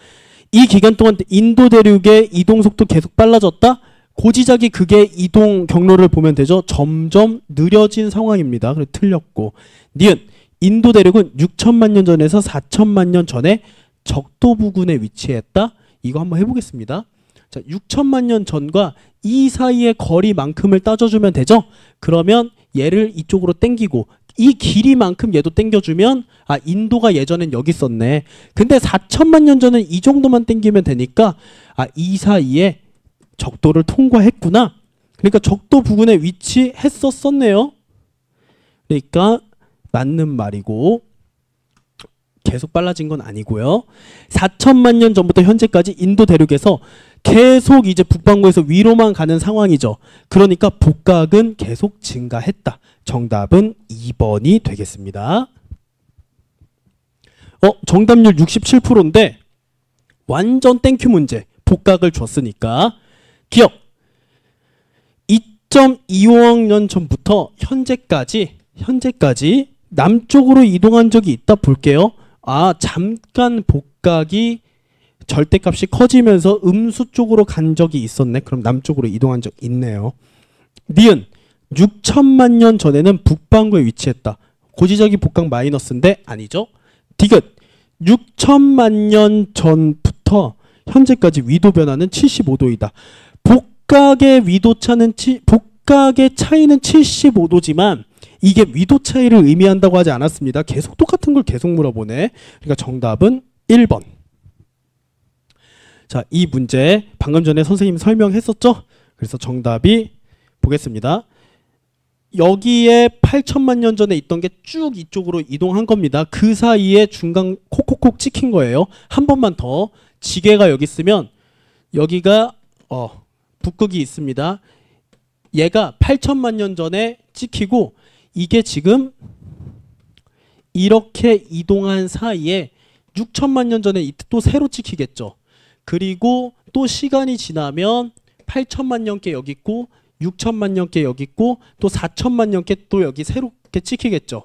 이 기간 동안 인도 대륙의 이동 속도 계속 빨라졌다? 고지작이 극의 이동 경로를 보면 되죠. 점점 느려진 상황입니다. 그래서 틀렸고. 니은 인도 대륙은 6천만 년 전에서 4천만 년 전에 적도 부근에 위치했다. 이거 한번 해보겠습니다. 자, 6천만 년 전과 이 사이의 거리만큼을 따져주면 되죠. 그러면 얘를 이쪽으로 당기고 이 길이만큼 얘도 당겨주면 아, 인도가 예전엔 여기 있었네. 근데 4천만 년 전은 이 정도만 당기면 되니까 아, 이 사이에 적도를 통과했구나. 그러니까 적도 부근에 위치했었네요. 그러니까 맞는 말이고 계속 빨라진 건 아니고요. 4천만 년 전부터 현재까지 인도 대륙에서 계속 이제 북반구에서 위로만 가는 상황이죠. 그러니까 복각은 계속 증가했다. 정답은 2번이 되겠습니다. 정답률 67%인데 완전 땡큐 문제. 복각을 줬으니까 기억 2.25억 년 전부터 현재까지 남쪽으로 이동한 적이 있다 볼게요. 잠깐 복각이 절대값이 커지면서 음수 쪽으로 간 적이 있었네. 그럼 남쪽으로 이동한 적 있네요. 니은 6천만 년 전에는 북반구에 위치했다. 고지적인 복각 마이너스인데 아니죠. 디귿 6천만 년 전부터 현재까지 위도 변화는 75도이다. 복각의 차이는 75도지만 이게 위도 차이를 의미한다고 하지 않았습니다. 계속 똑같은 걸 계속 물어보네. 그러니까 정답은 1번. 자, 이 문제 방금 전에 선생님이 설명했었죠? 그래서 정답이 보겠습니다. 여기에 8천만 년 전에 있던 게 쭉 이쪽으로 이동한 겁니다. 그 사이에 중간 콕콕콕 찍힌 거예요. 한 번만 더. 지게가 여기 있으면 여기가 북극이 있습니다. 얘가 8천만 년 전에 찍히고 이게 지금 이렇게 이동한 사이에 6천만 년 전에 또 새로 찍히겠죠. 그리고 또 시간이 지나면 8천만 년께 여기 있고 6천만 년께 여기 있고 또 4천만 년께 또 여기 새롭게 찍히겠죠.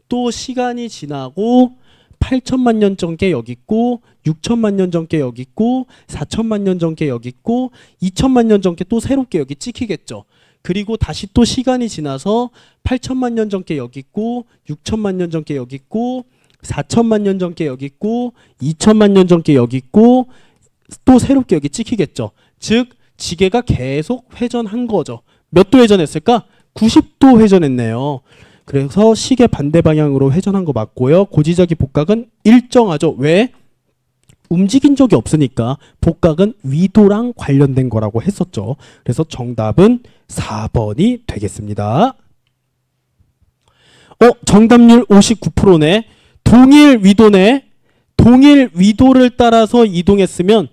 또 시간이 지나고 8천만 년 전께 여기 있고 6천만 년 전께 여기 있고 4천만 년 전께 여기 있고 2천만 년 전께 또 새롭게 여기 찍히겠죠. 그리고 다시 또 시간이 지나서 8천만 년 전께 여기 있고 6천만 년 전께 여기 있고 4천만 년 전께 여기 있고 2천만 년 전께 여기 있고 또 새롭게 여기 찍히겠죠. 즉 지게가 계속 회전한 거죠. 몇 도 회전했을까? 90도 회전했네요. 그래서 시계 반대 방향으로 회전한 거 맞고요. 고지적인 복각은 일정하죠. 왜? 움직인 적이 없으니까 복각은 위도랑 관련된 거라고 했었죠. 그래서 정답은 4번이 되겠습니다. 정답률 59%네. 동일 위도를 따라서 이동했으면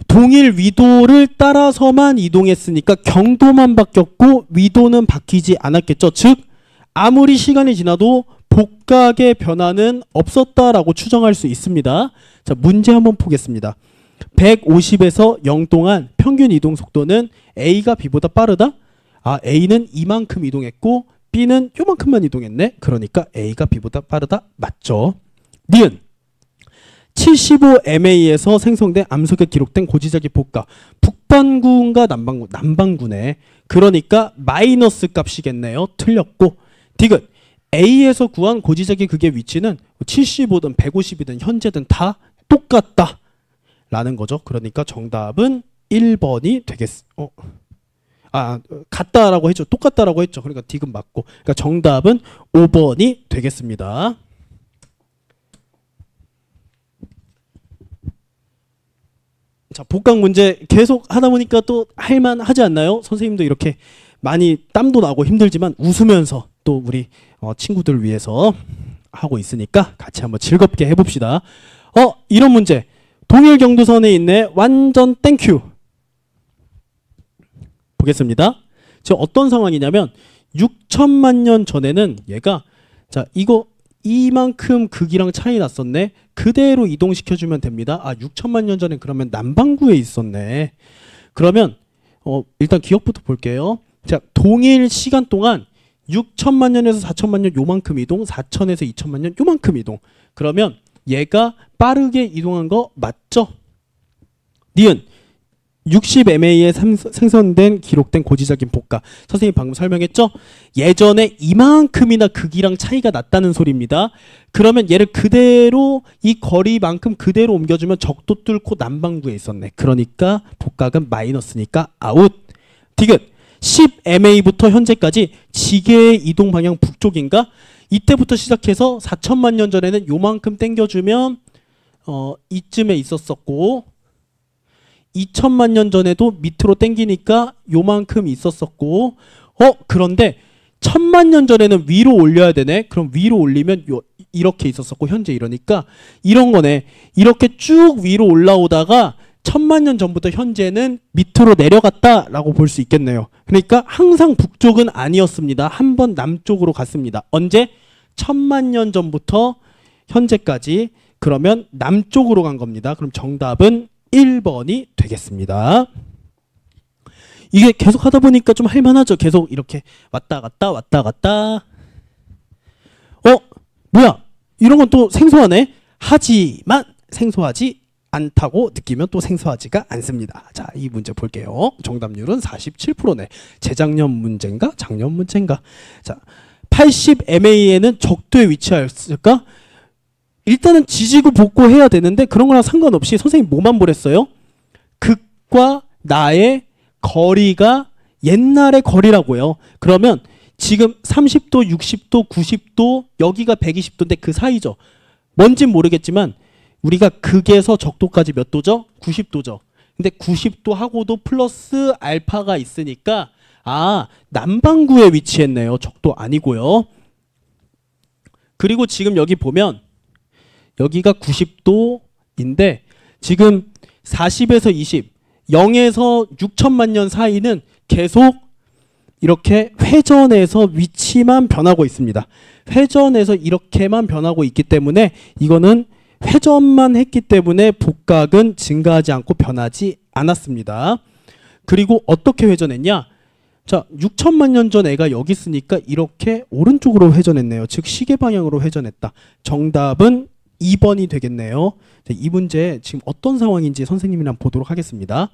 동일 위도를 따라서만 이동했으니까 경도만 바뀌었고 위도는 바뀌지 않았겠죠. 즉 아무리 시간이 지나도 복각의 변화는 없었다라고 추정할 수 있습니다. 자, 문제 한번 보겠습니다. 150에서 0 동안 평균 이동 속도는 A가 B보다 빠르다? A는 이만큼 이동했고 B는 요만큼만 이동했네. 그러니까 A가 B보다 빠르다. 맞죠? 니은 75MA에서 생성된 암석에 기록된 고지적인 복각. 북반구인가 남반구네. 그러니까 마이너스 값이겠네요. 틀렸고. 디귿 A에서 구한 고지적인 극의 위치는 75든 150이든 현재든 다 똑같다 라는 거죠. 그러니까 정답은 1번이 같다라고 했죠. 똑같다라고 했죠. 그러니까 디귿 맞고. 그러니까 정답은 5번이 되겠습니다. 자, 복각 문제 계속 하다 보니까 또 할만하지 않나요? 선생님도 이렇게 많이 땀도 나고 힘들지만 웃으면서 또 우리 친구들 위해서 하고 있으니까 같이 한번 즐겁게 해봅시다. 이런 문제. 동일 경도선에 있네. 완전 땡큐. 보겠습니다. 지금 어떤 상황이냐면 6천만 년 전에는 얘가 이만큼 극이랑 차이 났었네. 그대로 이동시켜주면 됩니다. 6천만 년 전에 그러면 남반구에 있었네. 그러면 일단 기억부터 볼게요. 자, 동일 시간 동안 6천만 년에서 4천만 년 요만큼 이동, 4천에서 2천만 년 요만큼 이동. 그러면 얘가 빠르게 이동한 거 맞죠? 니은 60MA에 생성된 기록된 고지적인 복각. 선생님 방금 설명했죠? 예전에 이만큼이나 극이랑 차이가 났다는 소리입니다. 그러면 얘를 그대로 이 거리만큼 그대로 옮겨주면 적도 뚫고 남반구에 있었네. 그러니까 복각은 마이너스니까 아웃. 디귿 10MA부터 현재까지 지게의 이동 방향 북쪽인가? 이때부터 시작해서 4천만 년 전에는 요만큼 당겨주면 이쯤에 있었었고 2천만 년 전에도 밑으로 당기니까 요만큼 있었었고 그런데 천만 년 전에는 위로 올려야 되네. 그럼 위로 올리면 이렇게 있었었고 현재 이러니까 이런 거네. 이렇게 쭉 위로 올라오다가 천만 년 전부터 현재는 밑으로 내려갔다라고 볼 수 있겠네요. 그러니까 항상 북쪽은 아니었습니다. 한 번 남쪽으로 갔습니다. 언제? 천만 년 전부터 현재까지. 그러면 남쪽으로 간 겁니다. 그럼 정답은 1번이 되겠습니다. 이게 계속 하다 보니까 좀 할만하죠. 계속 이렇게 왔다 갔다 왔다 갔다. 뭐야? 이런 건 또 생소하네. 하지만 생소하지 않다고 느끼면 또 생소하지가 않습니다. 자, 이 문제 볼게요. 정답률은 47%네. 재작년 문제인가? 작년 문제인가? 자, 80MA에는 적도에 위치하였을까? 일단은 지지고 볶고해야 되는데 그런 거랑 상관없이 선생님 뭐만 보랬어요? 극과 나의 거리가 옛날의 거리라고요. 그러면 지금 30도, 60도, 90도, 여기가 120도인데 그 사이죠. 뭔진 모르겠지만 우리가 극에서 적도까지 몇 도죠? 90도죠. 근데 90도 하고도 플러스 알파가 있으니까 남반구에 위치했네요. 적도 아니고요. 그리고 지금 여기 보면 여기가 90도인데 지금 40에서 20, 0에서 6천만 년 사이는 계속 이렇게 회전해서 위치만 변하고 있습니다. 회전해서 이렇게만 변하고 있기 때문에 이거는 회전만 했기 때문에 복각은 증가하지 않고 변하지 않았습니다. 그리고 어떻게 회전했냐? 자, 6천만 년 전 애가 여기 있으니까 이렇게 오른쪽으로 회전했네요. 즉 시계 방향으로 회전했다. 정답은 2번이 되겠네요. 자, 이 문제 지금 어떤 상황인지 선생님이랑 보도록 하겠습니다.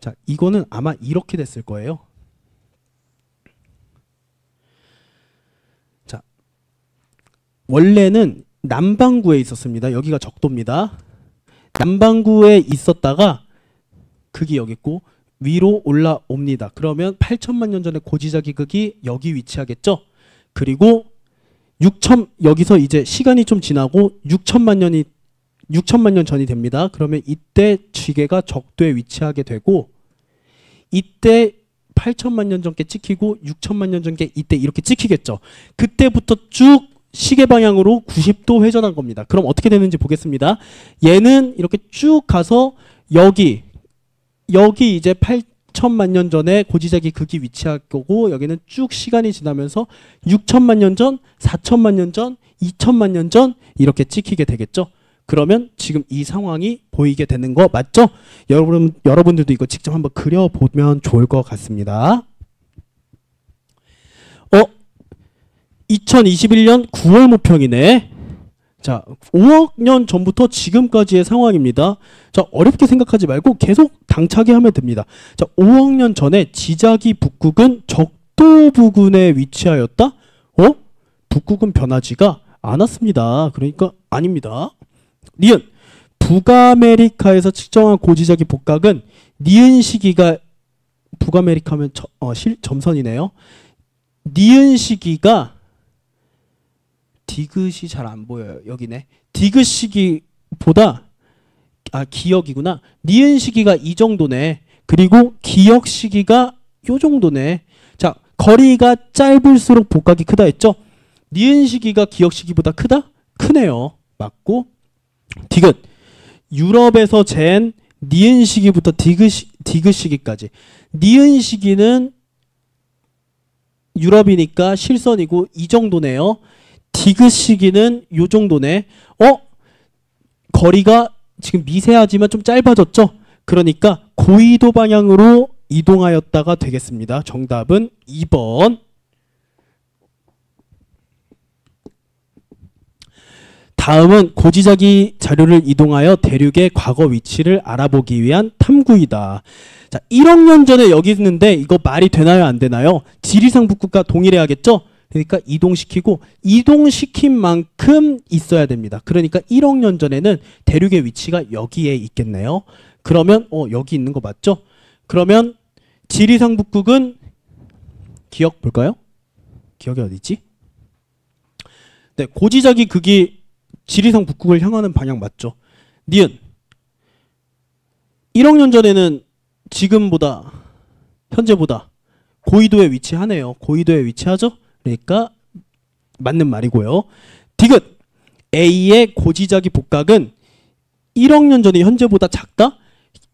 자, 이거는 아마 이렇게 됐을 거예요. 자, 원래는 남반구에 있었습니다. 여기가 적도입니다. 남반구에 있었다가 극이 여기 있고 위로 올라옵니다. 그러면 8천만 년 전에 고지자기 극이 여기 위치하겠죠. 그리고 여기서 이제 시간이 좀 지나고 6천만 년 전이 됩니다. 그러면 이때 지게가 적도에 위치하게 되고 이때 8천만 년 전께 찍히고 6천만 년 전께 이때 이렇게 찍히겠죠. 그때부터 쭉 시계 방향으로 90도 회전한 겁니다. 그럼 어떻게 되는지 보겠습니다. 얘는 이렇게 쭉 가서 여기 이제 8천만 년 전에 고지자기 극이 위치할 거고 여기는 쭉 시간이 지나면서 6천만 년 전, 4천만 년 전, 2천만 년 전 이렇게 찍히게 되겠죠. 그러면 지금 이 상황이 보이게 되는 거 맞죠? 여러분들도 이거 직접 한번 그려보면 좋을 것 같습니다. 2021년 9월 모평이네. 자, 5억 년 전부터 지금까지의 상황입니다. 자, 어렵게 생각하지 말고 계속 당차게 하면 됩니다. 자, 5억 년 전에 지자기 북극은 적도 부근에 위치하였다? 북극은 변하지가 않았습니다. 그러니까 아닙니다. 니은 북아메리카에서 측정한 고지자기 복각은 니은 시기가 북아메리카면 점선이네요. 니은 시기가 디귿이 잘 안 보여요. 여기네. 디귿 시기보다 기역이구나. 니은 시기가 이 정도네. 그리고 기역 시기가 요 정도네. 자, 거리가 짧을수록 복각이 크다 했죠? 니은 시기가 기역 시기보다 크다? 크네요. 맞고 디귿. 유럽에서 잰 니은 시기부터 디귿 시기까지. 니은 시기는 유럽이니까 실선이고 이 정도네요. 디귿 시기는 요 정도네. 거리가 지금 미세하지만 좀 짧아졌죠? 그러니까 고緯도 방향으로 이동하였다가 되겠습니다. 정답은 2번. 다음은 고지자기 자료를 이동하여 대륙의 과거 위치를 알아보기 위한 탐구이다. 자, 1억 년 전에 여기 있는데 이거 말이 되나요? 안 되나요? 지리상 북극과 동일해야겠죠? 그러니까 이동시키고 이동시킨 만큼 있어야 됩니다. 그러니까 1억 년 전에는 대륙의 위치가 여기에 있겠네요. 그러면 여기 있는 거 맞죠? 그러면 지리상 북극은 기억 볼까요? 기억이 어디 있지? 네, 고지자기 극이 지리상 북극을 향하는 방향 맞죠? 니은 1억 년 전에는 지금보다 현재보다 고緯도에 위치하네요. 고緯도에 위치하죠? 그러니까 맞는 말이고요. 디귿 A의 고지자기 복각은 1억 년 전에 현재보다 작다?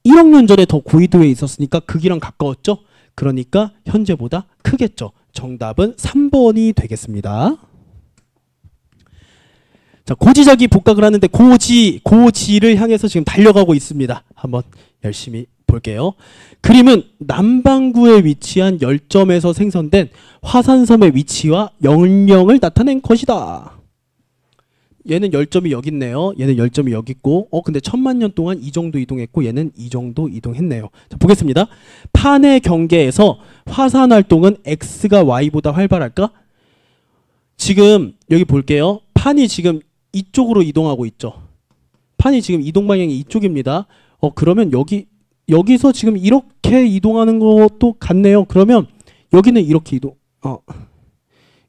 1억 년 전에 더 고위도에 있었으니까 극이랑 가까웠죠? 그러니까 현재보다 크겠죠. 정답은 3번이 되겠습니다. 자, 고지자기 복각을 하는데 고지를 향해서 지금 달려가고 있습니다. 한번 열심히 볼게요. 그림은 남반구에 위치한 열점에서 생성된 화산섬의 위치와 영역을 나타낸 것이다. 얘는 열점이 여기 있네요. 얘는 열점이 여기 있고 근데 1000만 년 동안 이 정도 이동했고 얘는 이 정도 이동했네요. 자, 보겠습니다. 판의 경계에서 화산 활동은 X가 Y보다 활발할까? 지금 여기 볼게요. 판이 지금 이쪽으로 이동하고 있죠. 판이 지금 이동 방향이 이쪽입니다. 그러면 여기서 지금 이렇게 이동하는 것도 같네요. 그러면 여기는 이렇게 이동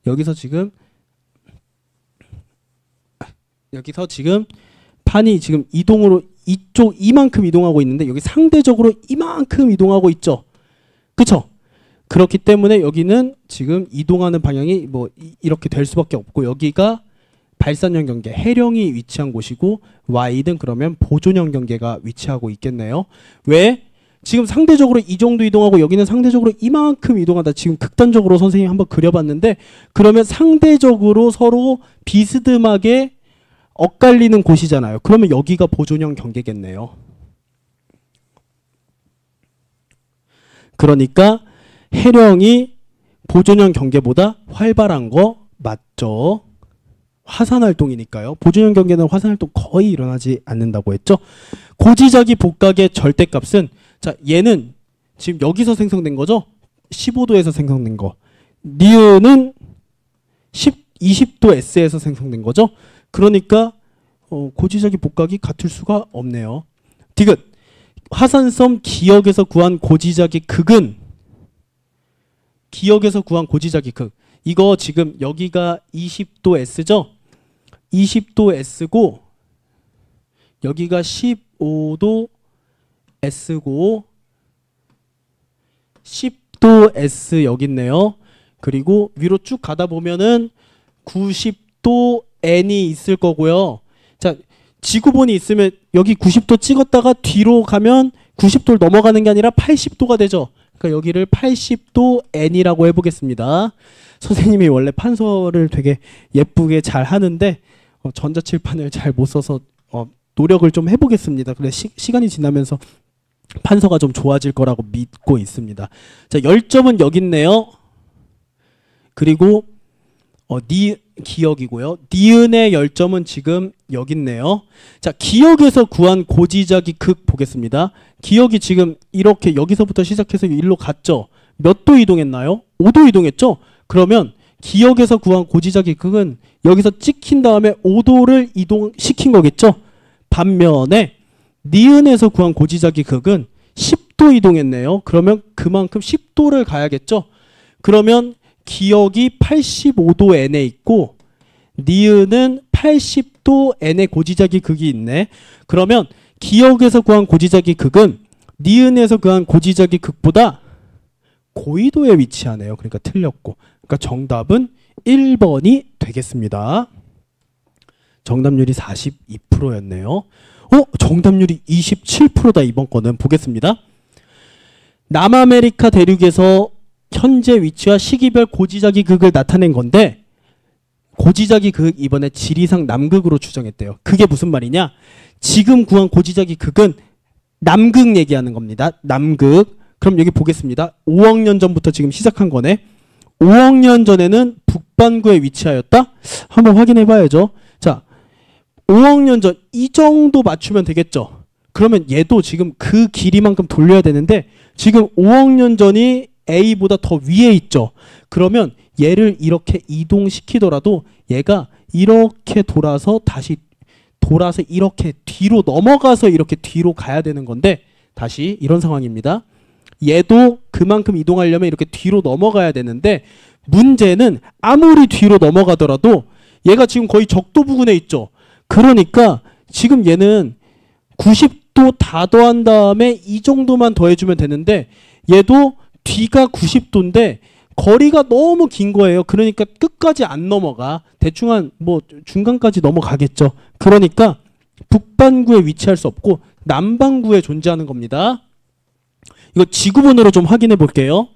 여기서 지금 판이 지금 이동으로 이만큼 이동하고 있는데 여기 상대적으로 이만큼 이동하고 있죠. 그쵸? 그렇기 때문에 여기는 지금 이동하는 방향이 뭐 이렇게 될 수밖에 없고 여기가 발산형 경계, 해령이 위치한 곳이고 Y는 그러면 보존형 경계가 위치하고 있겠네요. 왜? 지금 상대적으로 이 정도 이동하고 여기는 상대적으로 이만큼 이동하다. 지금 극단적으로 선생님이 한번 그려봤는데 그러면 상대적으로 서로 비스듬하게 엇갈리는 곳이잖아요. 그러면 여기가 보존형 경계겠네요. 그러니까 해령이 보존형 경계보다 활발한 거 맞죠? 화산활동이니까요. 보존형 경계는 화산활동 거의 일어나지 않는다고 했죠. 고지자기 복각의 절대값은 자 얘는 지금 여기서 생성된 거죠. 15도에서 생성된 거. 니은은 20도 S에서 생성된 거죠. 그러니까 고지자기 복각이 같을 수가 없네요. 디귿 화산섬 기역에서 구한 고지자기 극은 기역에서 구한 고지자기 극 이거 지금 여기가 20도 S죠. 20도 S고 여기가 15도 S고 10도 S 여기 있네요. 그리고 위로 쭉 가다 보면은 90도 N이 있을 거고요. 자, 지구본이 있으면 여기 90도 찍었다가 뒤로 가면 90도를 넘어가는 게 아니라 80도가 되죠. 그러니까 여기를 80도 N이라고 해보겠습니다. 선생님이 원래 판서를 되게 예쁘게 잘 하는데 전자칠판을 잘 못 써서 노력을 좀 해보겠습니다. 그래 시간이 지나면서 판서가 좀 좋아질 거라고 믿고 있습니다. 자, 열점은 여기 있네요. 그리고 기역이고요. 니은의 열점은 지금 여기 있네요. 자, 기역에서 구한 고지자기 극 보겠습니다. 기역이 지금 이렇게 여기서부터 시작해서 일로 갔죠. 몇 도 이동했나요? 5도 이동했죠? 그러면 기역에서 구한 고지자기 극은 여기서 찍힌 다음에 5도를 이동시킨 거겠죠? 반면에 니은에서 구한 고지자기 극은 10도 이동했네요. 그러면 그만큼 10도를 가야겠죠? 그러면 기역이 85도 N에 있고 니은은 80도 N의 고지자기 극이 있네. 그러면 기역에서 구한 고지자기 극은 니은에서 구한 고지자기 극보다 고위도에 위치하네요. 그러니까 틀렸고. 그러니까 정답은 1번이 되겠습니다. 정답률이 42%였네요. 정답률이 27%다. 이번 거는 보겠습니다. 남아메리카 대륙에서 현재 위치와 시기별 고지자기 극을 나타낸 건데 고지자기 극 이번에 지리상 남극으로 추정했대요. 그게 무슨 말이냐? 지금 구한 고지자기 극은 남극 얘기하는 겁니다. 남극. 그럼 여기 보겠습니다. 5억 년 전부터 지금 시작한 거네. 5억 년 전에는 북반구에 위치하였다? 한번 확인해 봐야죠. 자, 5억 년 전 이 정도 맞추면 되겠죠. 그러면 얘도 지금 그 길이만큼 돌려야 되는데 지금 5억 년 전이 A보다 더 위에 있죠. 그러면 얘를 이렇게 이동시키더라도 얘가 이렇게 돌아서 다시 돌아서 이렇게 뒤로 넘어가서 이렇게 뒤로 가야 되는 건데 다시 이런 상황입니다. 얘도 그만큼 이동하려면 이렇게 뒤로 넘어가야 되는데 문제는 아무리 뒤로 넘어가더라도 얘가 지금 거의 적도 부근에 있죠. 그러니까 지금 얘는 90도 다 더한 다음에 이 정도만 더해주면 되는데 얘도 뒤가 90도인데 거리가 너무 긴 거예요. 그러니까 끝까지 안 넘어가. 대충 한 뭐 중간까지 넘어가겠죠. 그러니까 북반구에 위치할 수 없고 남반구에 존재하는 겁니다. 이거 지구본으로 좀 확인해 볼게요.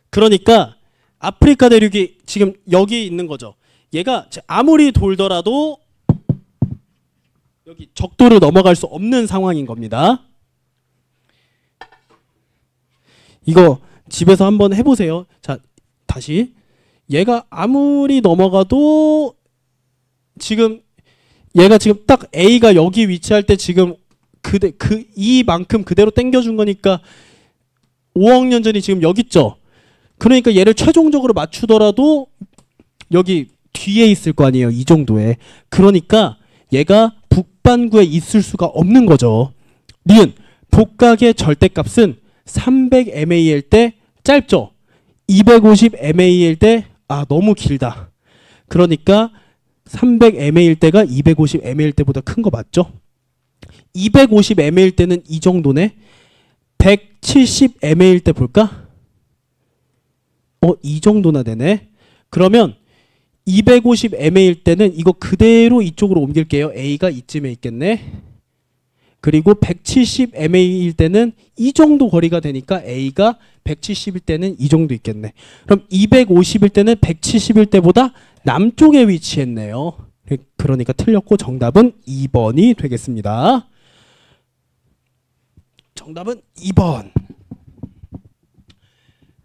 그러니까 아프리카 대륙이 지금 여기 있는 거죠. 얘가 아무리 돌더라도 여기 적도를 넘어갈 수 없는 상황인 겁니다. 이거 집에서 한번 해보세요. 자, 다시. 얘가 아무리 넘어가도 지금 얘가 지금 딱 A가 여기 위치할 때 지금 이만큼 그대로 당겨준 거니까 5억 년 전이 지금 여기 있죠. 그러니까 얘를 최종적으로 맞추더라도 여기 뒤에 있을 거 아니에요. 이 정도에. 그러니까 얘가 북반구에 있을 수가 없는 거죠. 니은 복각의 절대값은 300mA일 때 짧죠. 250mA일 때 너무 길다. 그러니까 300mA일 때가 250mA일 때보다 큰 거 맞죠? 250mA일 때는 이 정도네. 170mA일 때 볼까? 이 정도나 되네. 그러면 250mA일 때는 이거 그대로 이쪽으로 옮길게요. A가 이쯤에 있겠네. 그리고 170mA일 때는 이 정도 거리가 되니까 A가 170일 때는 이 정도 있겠네. 그럼 250일 때는 170일 때보다 남쪽에 위치했네요. 그러니까 틀렸고 정답은 2번이 되겠습니다. 정답은 2번.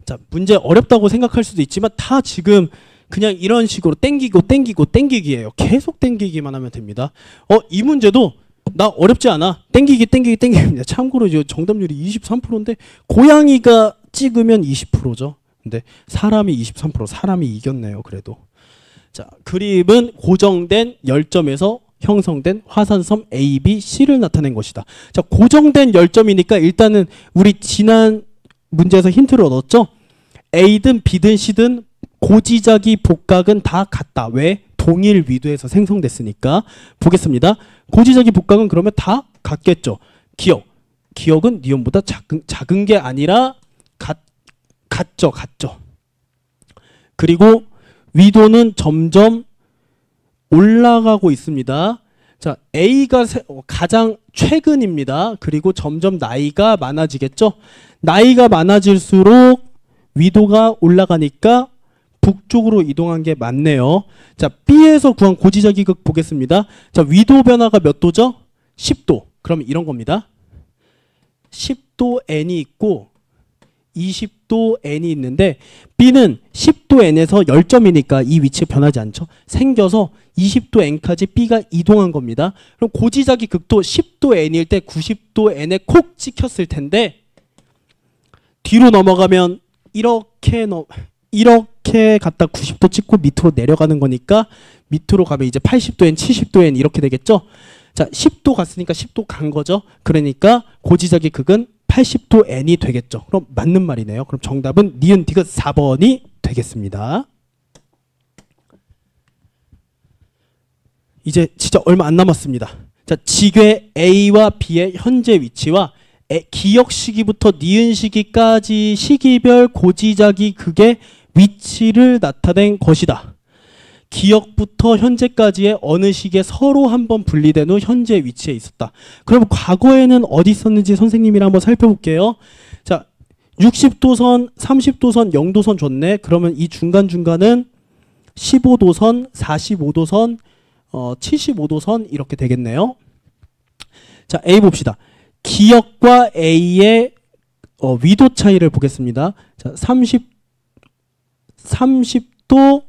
자, 문제 어렵다고 생각할 수도 있지만 다 지금 그냥 이런 식으로 땡기기예요. 계속 땡기기만 하면 됩니다. 이 문제도 나 어렵지 않아. 땡기기입니다. 참고로 이제 정답률이 23%인데 고양이가 찍으면 20%죠. 근데 사람이 23%, 사람이 이겼네요. 그래도. 자, 그림은 고정된 열점에서 형성된 화산섬 A, B, C를 나타낸 것이다. 자, 고정된 열점이니까 일단은 우리 지난 문제에서 힌트를 얻었죠. A든 B든 C든 고지자기 복각은 다 같다. 왜? 동일 위도에서 생성됐으니까. 보겠습니다. 고지자기 복각은 그러면 다 같겠죠. 기억은 니온보다 작은 게 아니라 같죠. 그리고 위도는 점점 올라가고 있습니다. 자, A가 가장 최근입니다. 그리고 점점 나이가 많아지겠죠. 나이가 많아질수록 위도가 올라가니까 북쪽으로 이동한 게 맞네요. 자, B에서 구한 고지자기 극 보겠습니다. 자, 위도 변화가 몇 도죠? 10도. 그럼 이런 겁니다. 10도 N이 있고 20도 N이 있는데 B는 10도 N에서 열점이니까 이 위치에 변하지 않죠. 생겨서 20도 N까지 B가 이동한 겁니다. 그럼 고지자기 극도 10도 N일 때 90도 N에 콕 찍혔을 텐데 뒤로 넘어가면 이렇게 갔다 90도 찍고 밑으로 내려가는 거니까 밑으로 가면 이제 80도 N, 70도 N 이렇게 되겠죠. 자, 10도 갔으니까 10도 간 거죠. 그러니까 고지자기 극은 80도 N이 되겠죠. 그럼 맞는 말이네요. 그럼 정답은 니은 디귿 4번이 되겠습니다. 이제 진짜 얼마 안 남았습니다. 자, 지괴 A와 B의 현재 위치와 기역 시기부터 니은 시기까지 시기별 고지자기 극의 위치를 나타낸 것이다. 기역부터 현재까지의 어느 시기에 서로 한번 분리된 후 현재 위치에 있었다. 그럼 과거에는 어디 있었는지 선생님이랑 한번 살펴볼게요. 자, 60도선, 30도선, 0도선 줬네. 그러면 이 중간중간은 15도선, 45도선, 75도선 이렇게 되겠네요. 자, A 봅시다. 기역과 A의 위도 차이를 보겠습니다. 자, 30도,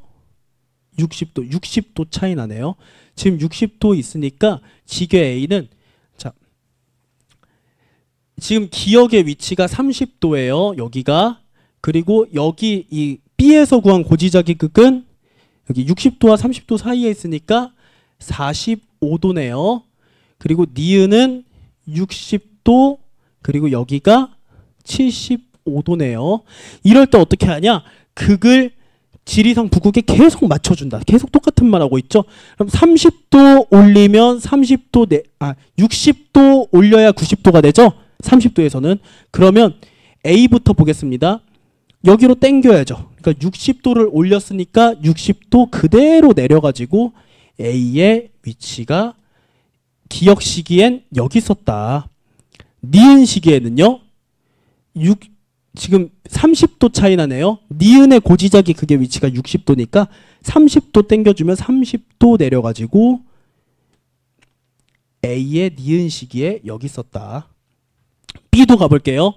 60도 차이 나네요. 지금 60도 있으니까 지괴 A는 자, 지금 기역의 위치가 30도예요. 여기가. 그리고 여기 이 B에서 구한 고지자기 극은 여기 60도와 30도 사이에 있으니까 45도네요. 그리고 니은은 60도 그리고 여기가 75도네요. 이럴 때 어떻게 하냐? 극을 지리산 북극에 계속 맞춰준다. 계속 똑같은 말 하고 있죠. 그럼 30도 올리면 60도 올려야 90도가 되죠. 30도에서는. 그러면 A부터 보겠습니다. 여기로 당겨야죠. 그러니까 60도를 올렸으니까 60도 그대로 내려가지고 A의 위치가 기역 시기엔 여기 있었다. 니은 시기에는요. 지금 30도 차이 나네요. 니은의 고지작이 그게 위치가 60도니까 30도 당겨주면 30도 내려가지고 A의 니은 시기에 여기 있었다. B도 가볼게요.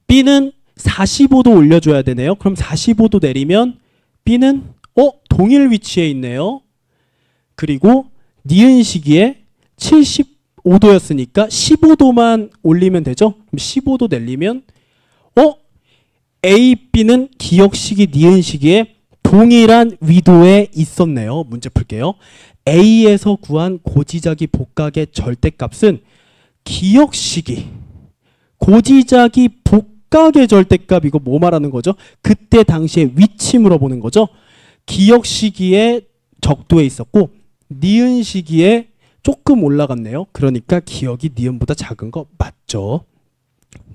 B는 45도 올려줘야 되네요. 그럼 45도 내리면 B는 동일 위치에 있네요. 그리고 니은 시기에 75도였으니까 15도만 올리면 되죠. 그럼 15도 내리면 A, B는 기역 시기, 니은 시기에 동일한 위도에 있었네요. 문제 풀게요. A에서 구한 고지자기 복각의 절대값은 기역 시기, 고지자기 복각의 절대값, 이거 뭐 말하는 거죠? 그때 당시에 위치 물어보는 거죠. 기역 시기에 적도에 있었고 니은 시기에 조금 올라갔네요. 그러니까 기역이 니은보다 작은 거 맞죠?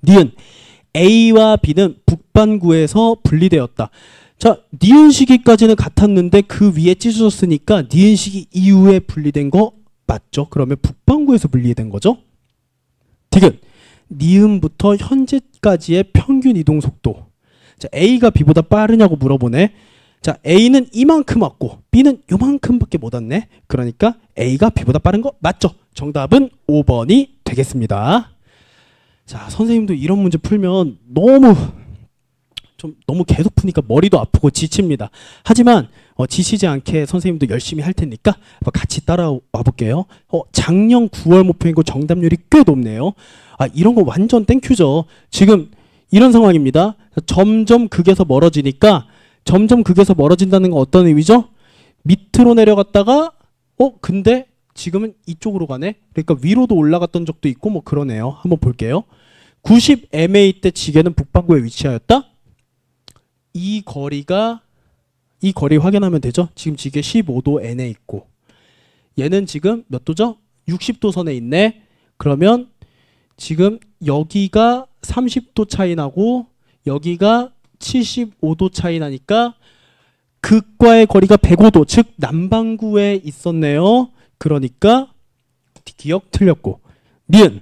니은 A와 B는 북반구에서 분리되었다. 자, 니은 시기까지는 같았는데 그 위에 찢어졌으니까 니은 시기 이후에 분리된 거 맞죠? 그러면 북반구에서 분리된 거죠? 디귿 니은부터 현재까지의 평균 이동 속도. 자, A가 B보다 빠르냐고 물어보네. 자, A는 이만큼 왔고 B는 요만큼밖에 못 왔네. 그러니까 A가 B보다 빠른 거 맞죠? 정답은 5번이 되겠습니다. 자, 선생님도 이런 문제 풀면 너무 계속 푸니까 머리도 아프고 지칩니다. 하지만 지치지 않게 선생님도 열심히 할 테니까 같이 따라와 볼게요. 작년 9월 목표인 거 정답률이 꽤 높네요. 이런 거 완전 땡큐죠. 지금 이런 상황입니다. 점점 극에서 멀어지니까, 점점 극에서 멀어진다는 건 어떤 의미죠? 밑으로 내려갔다가 근데 지금은 이쪽으로 가네. 그러니까 위로도 올라갔던 적도 있고 뭐 그러네요. 한번 볼게요. 90MA 때 지게는 북반구에 위치하였다. 이 거리 확인하면 되죠. 지금 지게 15도 N에 있고 얘는 지금 몇 도죠? 60도 선에 있네. 그러면 지금 여기가 30도 차이 나고 여기가 75도 차이 나니까 극과의 거리가 105도, 즉 남반구에 있었네요. 그러니까 기억 틀렸고. 니은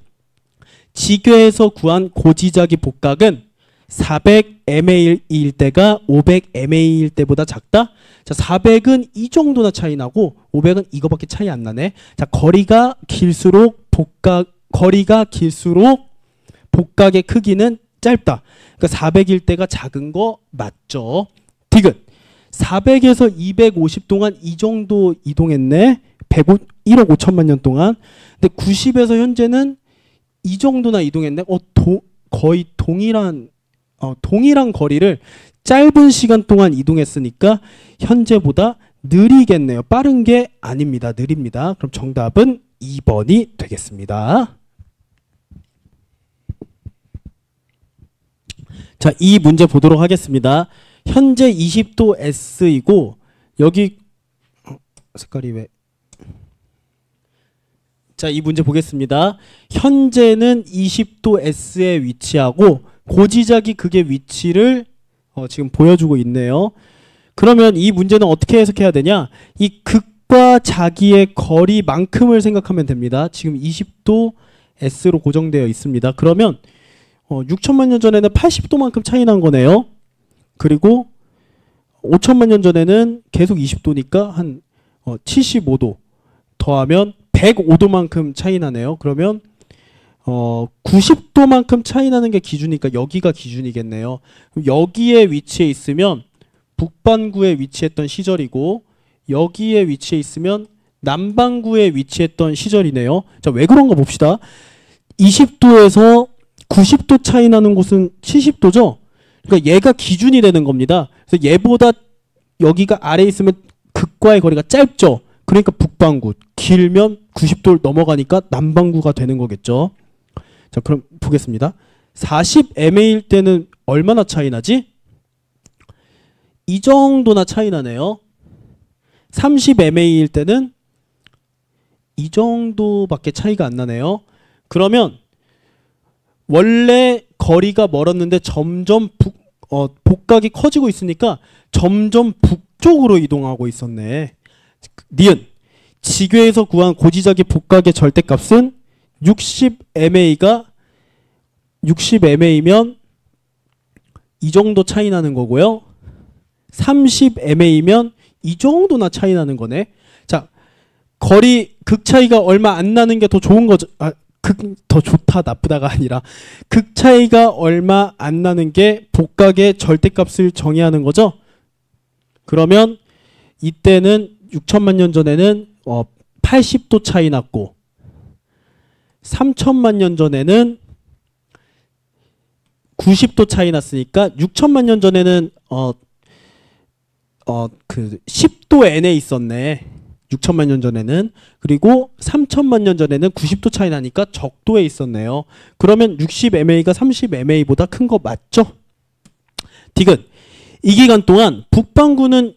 지궤에서 구한 고지자기 복각은 400MA일 때가 500MA일 때보다 작다. 자, 400은 이 정도나 차이 나고 500은 이거밖에 차이 안 나네. 자, 거리가 길수록 복각의 크기는 짧다. 그러니까 400일 때가 작은 거 맞죠? 디귿 400에서 250 동안 이 정도 이동했네. 1억 5천만 년 동안. 근데 90에서 현재는 이 정도나 이동했네. 거의 동일한 거리를 짧은 시간 동안 이동했으니까 현재보다 느리겠네요. 빠른 게 아닙니다. 느립니다. 그럼 정답은 2번이 되겠습니다. 자, 이 문제 보도록 하겠습니다. 현재 20도 S이고 여기 색깔이 왜? 자, 이 문제 보겠습니다. 현재는 20도 S에 위치하고 고지자기 극의 위치를 지금 보여주고 있네요. 그러면 이 문제는 어떻게 해석해야 되냐? 이 극과 자기의 거리만큼을 생각하면 됩니다. 지금 20도 S로 고정되어 있습니다. 그러면 6천만 년 전에는 80도만큼 차이 난 거네요. 그리고 5천만 년 전에는 계속 20도니까 한 75도 더하면 105도만큼 차이 나네요. 그러면 90도만큼 차이 나는 게 기준이니까 여기가 기준이겠네요. 여기에 위치해 있으면 북반구에 위치했던 시절이고 여기에 위치해 있으면 남반구에 위치했던 시절이네요. 자, 왜 그런가 봅시다. 20도에서 90도 차이 나는 곳은 70도죠. 그러니까 얘가 기준이 되는 겁니다. 그래서 얘보다 여기가 아래에 있으면 극과의 거리가 짧죠. 그러니까 북반구, 길면 90도를 넘어가니까 남반구가 되는 거겠죠. 자, 그럼 보겠습니다. 40MA일 때는 얼마나 차이 나지? 이 정도나 차이 나네요. 30MA일 때는 이 정도밖에 차이가 안 나네요. 그러면 원래 거리가 멀었는데 점점 복각이 커지고 있으니까 점점 북쪽으로 이동하고 있었네. 니은 지궤에서 구한 고지자기 복각의 절대값은 60mA가 60mA면 이 정도 차이 나는 거고요. 30mA면 이 정도나 차이 나는 거네. 자, 거리 극 차이가 얼마 안 나는 게 더 좋은 거죠. 더 좋다 나쁘다가 아니라 극 차이가 얼마 안 나는 게 복각의 절대값을 정의하는 거죠. 그러면 이때는 6천만 년 전에는 80도 차이 났고 3천만 년 전에는 90도 차이 났으니까 6천만 년 전에는 그 10도 n에 있었네. 6천만 년 전에는. 그리고 3천만 년 전에는 90도 차이 나니까 적도에 있었네요. 그러면 60mA가 30mA보다 큰 거 맞죠? 디귿. 이 기간 동안 북반구는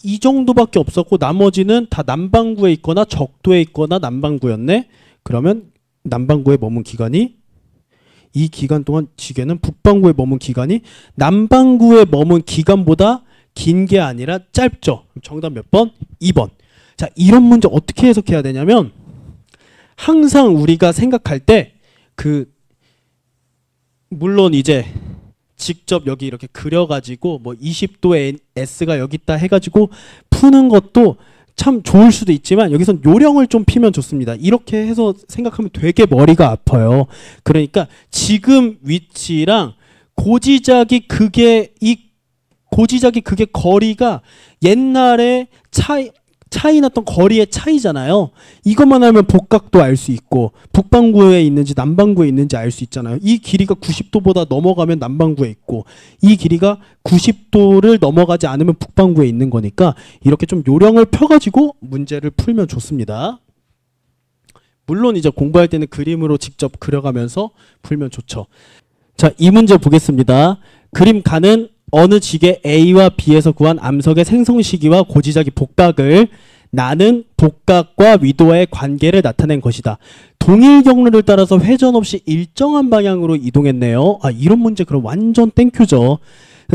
이 정도밖에 없었고 나머지는 다 남반구에 있거나 적도에 있거나 남반구였네. 그러면 남반구에 머문 기간이 이 기간 동안 지게는 북반구에 머문 기간이 남반구에 머문 기간보다 긴 게 아니라 짧죠. 정답 몇 번? 2번. 자, 이런 문제 어떻게 해석해야 되냐면 항상 우리가 생각할 때 물론 이제 직접 여기 이렇게 그려가지고 뭐 20도 S가 여기 있다 해가지고 푸는 것도 참 좋을 수도 있지만 여기선 요령을 좀 피면 좋습니다. 이렇게 해서 생각하면 되게 머리가 아파요. 그러니까 지금 위치랑 고지자기 극의 거리가 옛날에 차이 났던 거리의 차이잖아요. 이것만 알면 복각도 알 수 있고 북반구에 있는지 남반구에 있는지 알 수 있잖아요. 이 길이가 90도보다 넘어가면 남반구에 있고 이 길이가 90도를 넘어가지 않으면 북반구에 있는 거니까 이렇게 좀 요령을 펴가지고 문제를 풀면 좋습니다. 물론 이제 공부할 때는 그림으로 직접 그려가면서 풀면 좋죠. 자, 이 문제 보겠습니다. 그림 가는 어느 지계 A와 B에서 구한 암석의 생성 시기와 고지자기 복각을 나는 복각과 위도와의 관계를 나타낸 것이다. 동일 경로를 따라서 회전 없이 일정한 방향으로 이동했네요. 이런 문제 그럼 완전 땡큐죠.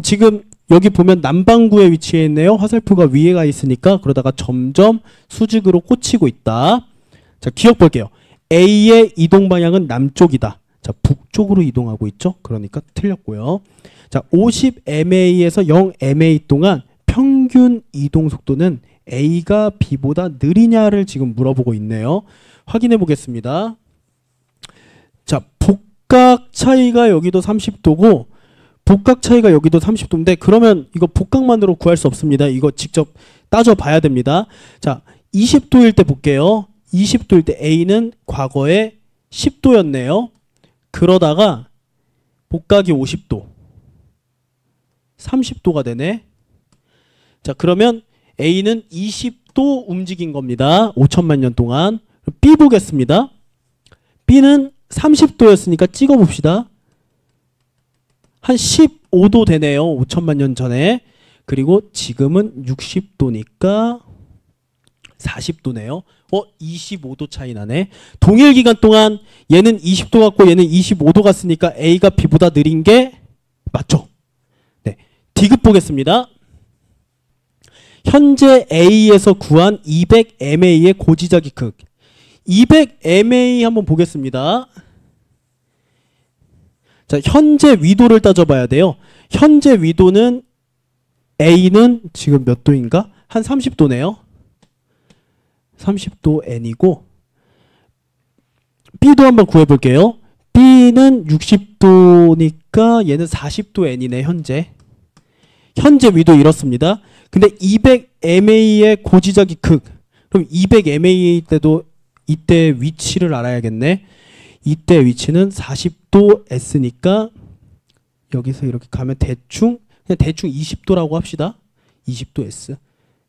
지금 여기 보면 남반구에 위치해 있네요. 화살표가 위에 가 있으니까 그러다가 점점 수직으로 꽂히고 있다. 자, 기억 볼게요. A의 이동 방향은 남쪽이다. 자, 북쪽으로 이동하고 있죠. 그러니까 틀렸고요. 자, 50mA에서 0mA 동안 평균 이동 속도는 A가 B보다 느리냐를 지금 물어보고 있네요. 확인해 보겠습니다. 자, 복각 차이가 여기도 30도고 복각 차이가 여기도 30도인데 그러면 이거 복각만으로 구할 수 없습니다. 이거 직접 따져 봐야 됩니다. 자, 20도일 때 볼게요. 20도일 때 A는 과거에 10도였네요. 그러다가 복각이 50도 30도가 되네. 자, 그러면 A는 20도 움직인 겁니다. 5천만 년 동안. B 보겠습니다. B는 30도였으니까 찍어봅시다. 한 15도 되네요. 5천만 년 전에. 그리고 지금은 60도니까 40도네요. 25도 차이 나네. 동일 기간 동안 얘는 20도 갔고 얘는 25도 갔으니까 A가 B보다 느린 게 맞죠? 네. 디귿 보겠습니다. 현재 A에서 구한 200mA의 고지자기 극. 200mA 한번 보겠습니다. 자, 현재 위도를 따져봐야 돼요. 현재 위도는 A는 지금 몇 도인가? 한 30도네요. 30도 N이고 B도 한번 구해볼게요. B는 60도니까 얘는 40도 N이네. 현재 위도 이렇습니다. 근데 200mA의 고지자기 극, 그럼 200mA 때도 이때 위치를 알아야겠네. 이때 위치는 40도 S니까 여기서 이렇게 가면 대충 20도라고 합시다. 20도 S.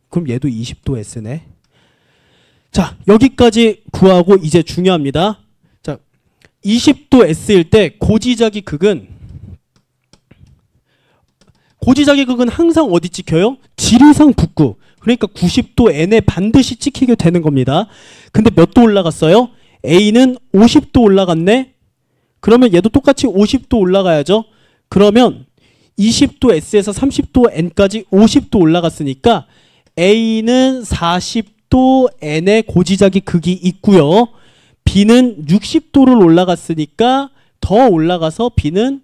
그럼 얘도 20도 S네. 자, 여기까지 구하고 이제 중요합니다. 자, 20도 S일 때 고지자기 극은 항상 어디 찍혀요? 지리산 북구. 그러니까 90도 N에 반드시 찍히게 되는 겁니다. 근데 몇 도 올라갔어요? A는 50도 올라갔네. 그러면 얘도 똑같이 50도 올라가야죠. 그러면 20도 S에서 30도 N까지 50도 올라갔으니까 A는 40도 N의 고지짝이 극이 있고요. B는 60도를 올라갔으니까 더 올라가서 B는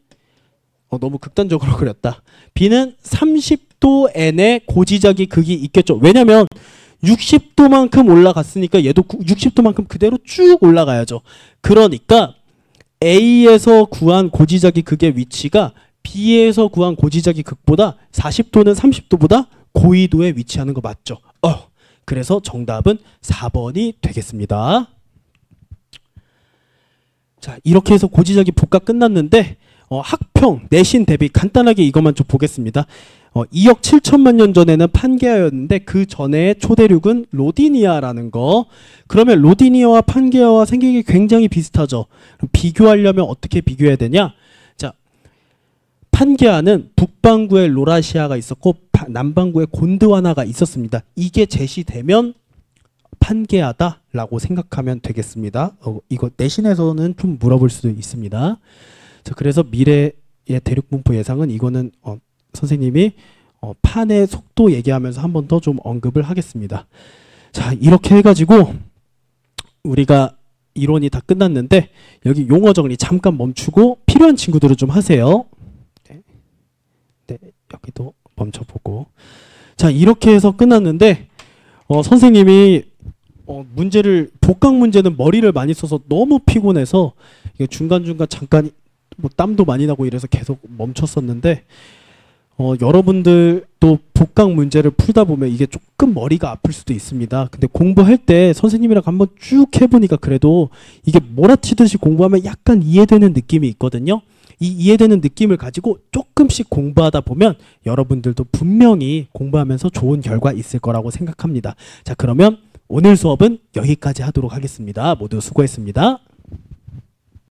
너무 극단적으로 그렸다. B는 30도 N의 고지짝이 극이 있겠죠. 왜냐면 60도만큼 올라갔으니까 얘도 60도만큼 그대로 쭉 올라가야죠. 그러니까 A에서 구한 고지짝이 극의 위치가 B에서 구한 고지짝이 극보다 40도는 30도보다 고緯도에 위치하는 거 맞죠? 그래서 정답은 4번이 되겠습니다. 자, 이렇게 해서 고지짝이 복각 끝났는데 학평, 내신 대비 간단하게 이것만 좀 보겠습니다. 2억 7천만 년 전에는 판게아였는데 그 전에 초대륙은 로디니아라는 거. 그러면 로디니아와 판게아와 생긴 게 굉장히 비슷하죠. 그럼 비교하려면 어떻게 비교해야 되냐? 자, 판게아는 북반구에 로라시아가 있었고 남반구에 곤드와나가 있었습니다. 이게 제시되면 판게아다라고 생각하면 되겠습니다. 이거 내신에서는 좀 물어볼 수도 있습니다. 자, 그래서 미래의 대륙분포 예상은 이거는 선생님이 판의 속도 얘기하면서 한 번 더 좀 언급을 하겠습니다. 자, 이렇게 해가지고 우리가 이론이 다 끝났는데 여기 용어 정리 잠깐 멈추고 필요한 친구들은 좀 하세요. 네, 여기도 멈춰보고. 자, 이렇게 해서 끝났는데 선생님이 문제를 복각 문제는 머리를 많이 써서 너무 피곤해서 중간중간 잠깐 뭐 땀도 많이 나고 이래서 계속 멈췄었는데 여러분들도 복각 문제를 풀다 보면 이게 조금 머리가 아플 수도 있습니다. 근데 공부할 때 선생님이랑 한번 쭉 해보니까 그래도 이게 몰아치듯이 공부하면 약간 이해되는 느낌이 있거든요. 이 이해되는 느낌을 가지고 조금씩 공부하다 보면 여러분들도 분명히 공부하면서 좋은 결과 있을 거라고 생각합니다. 자, 그러면 오늘 수업은 여기까지 하도록 하겠습니다. 모두 수고했습니다.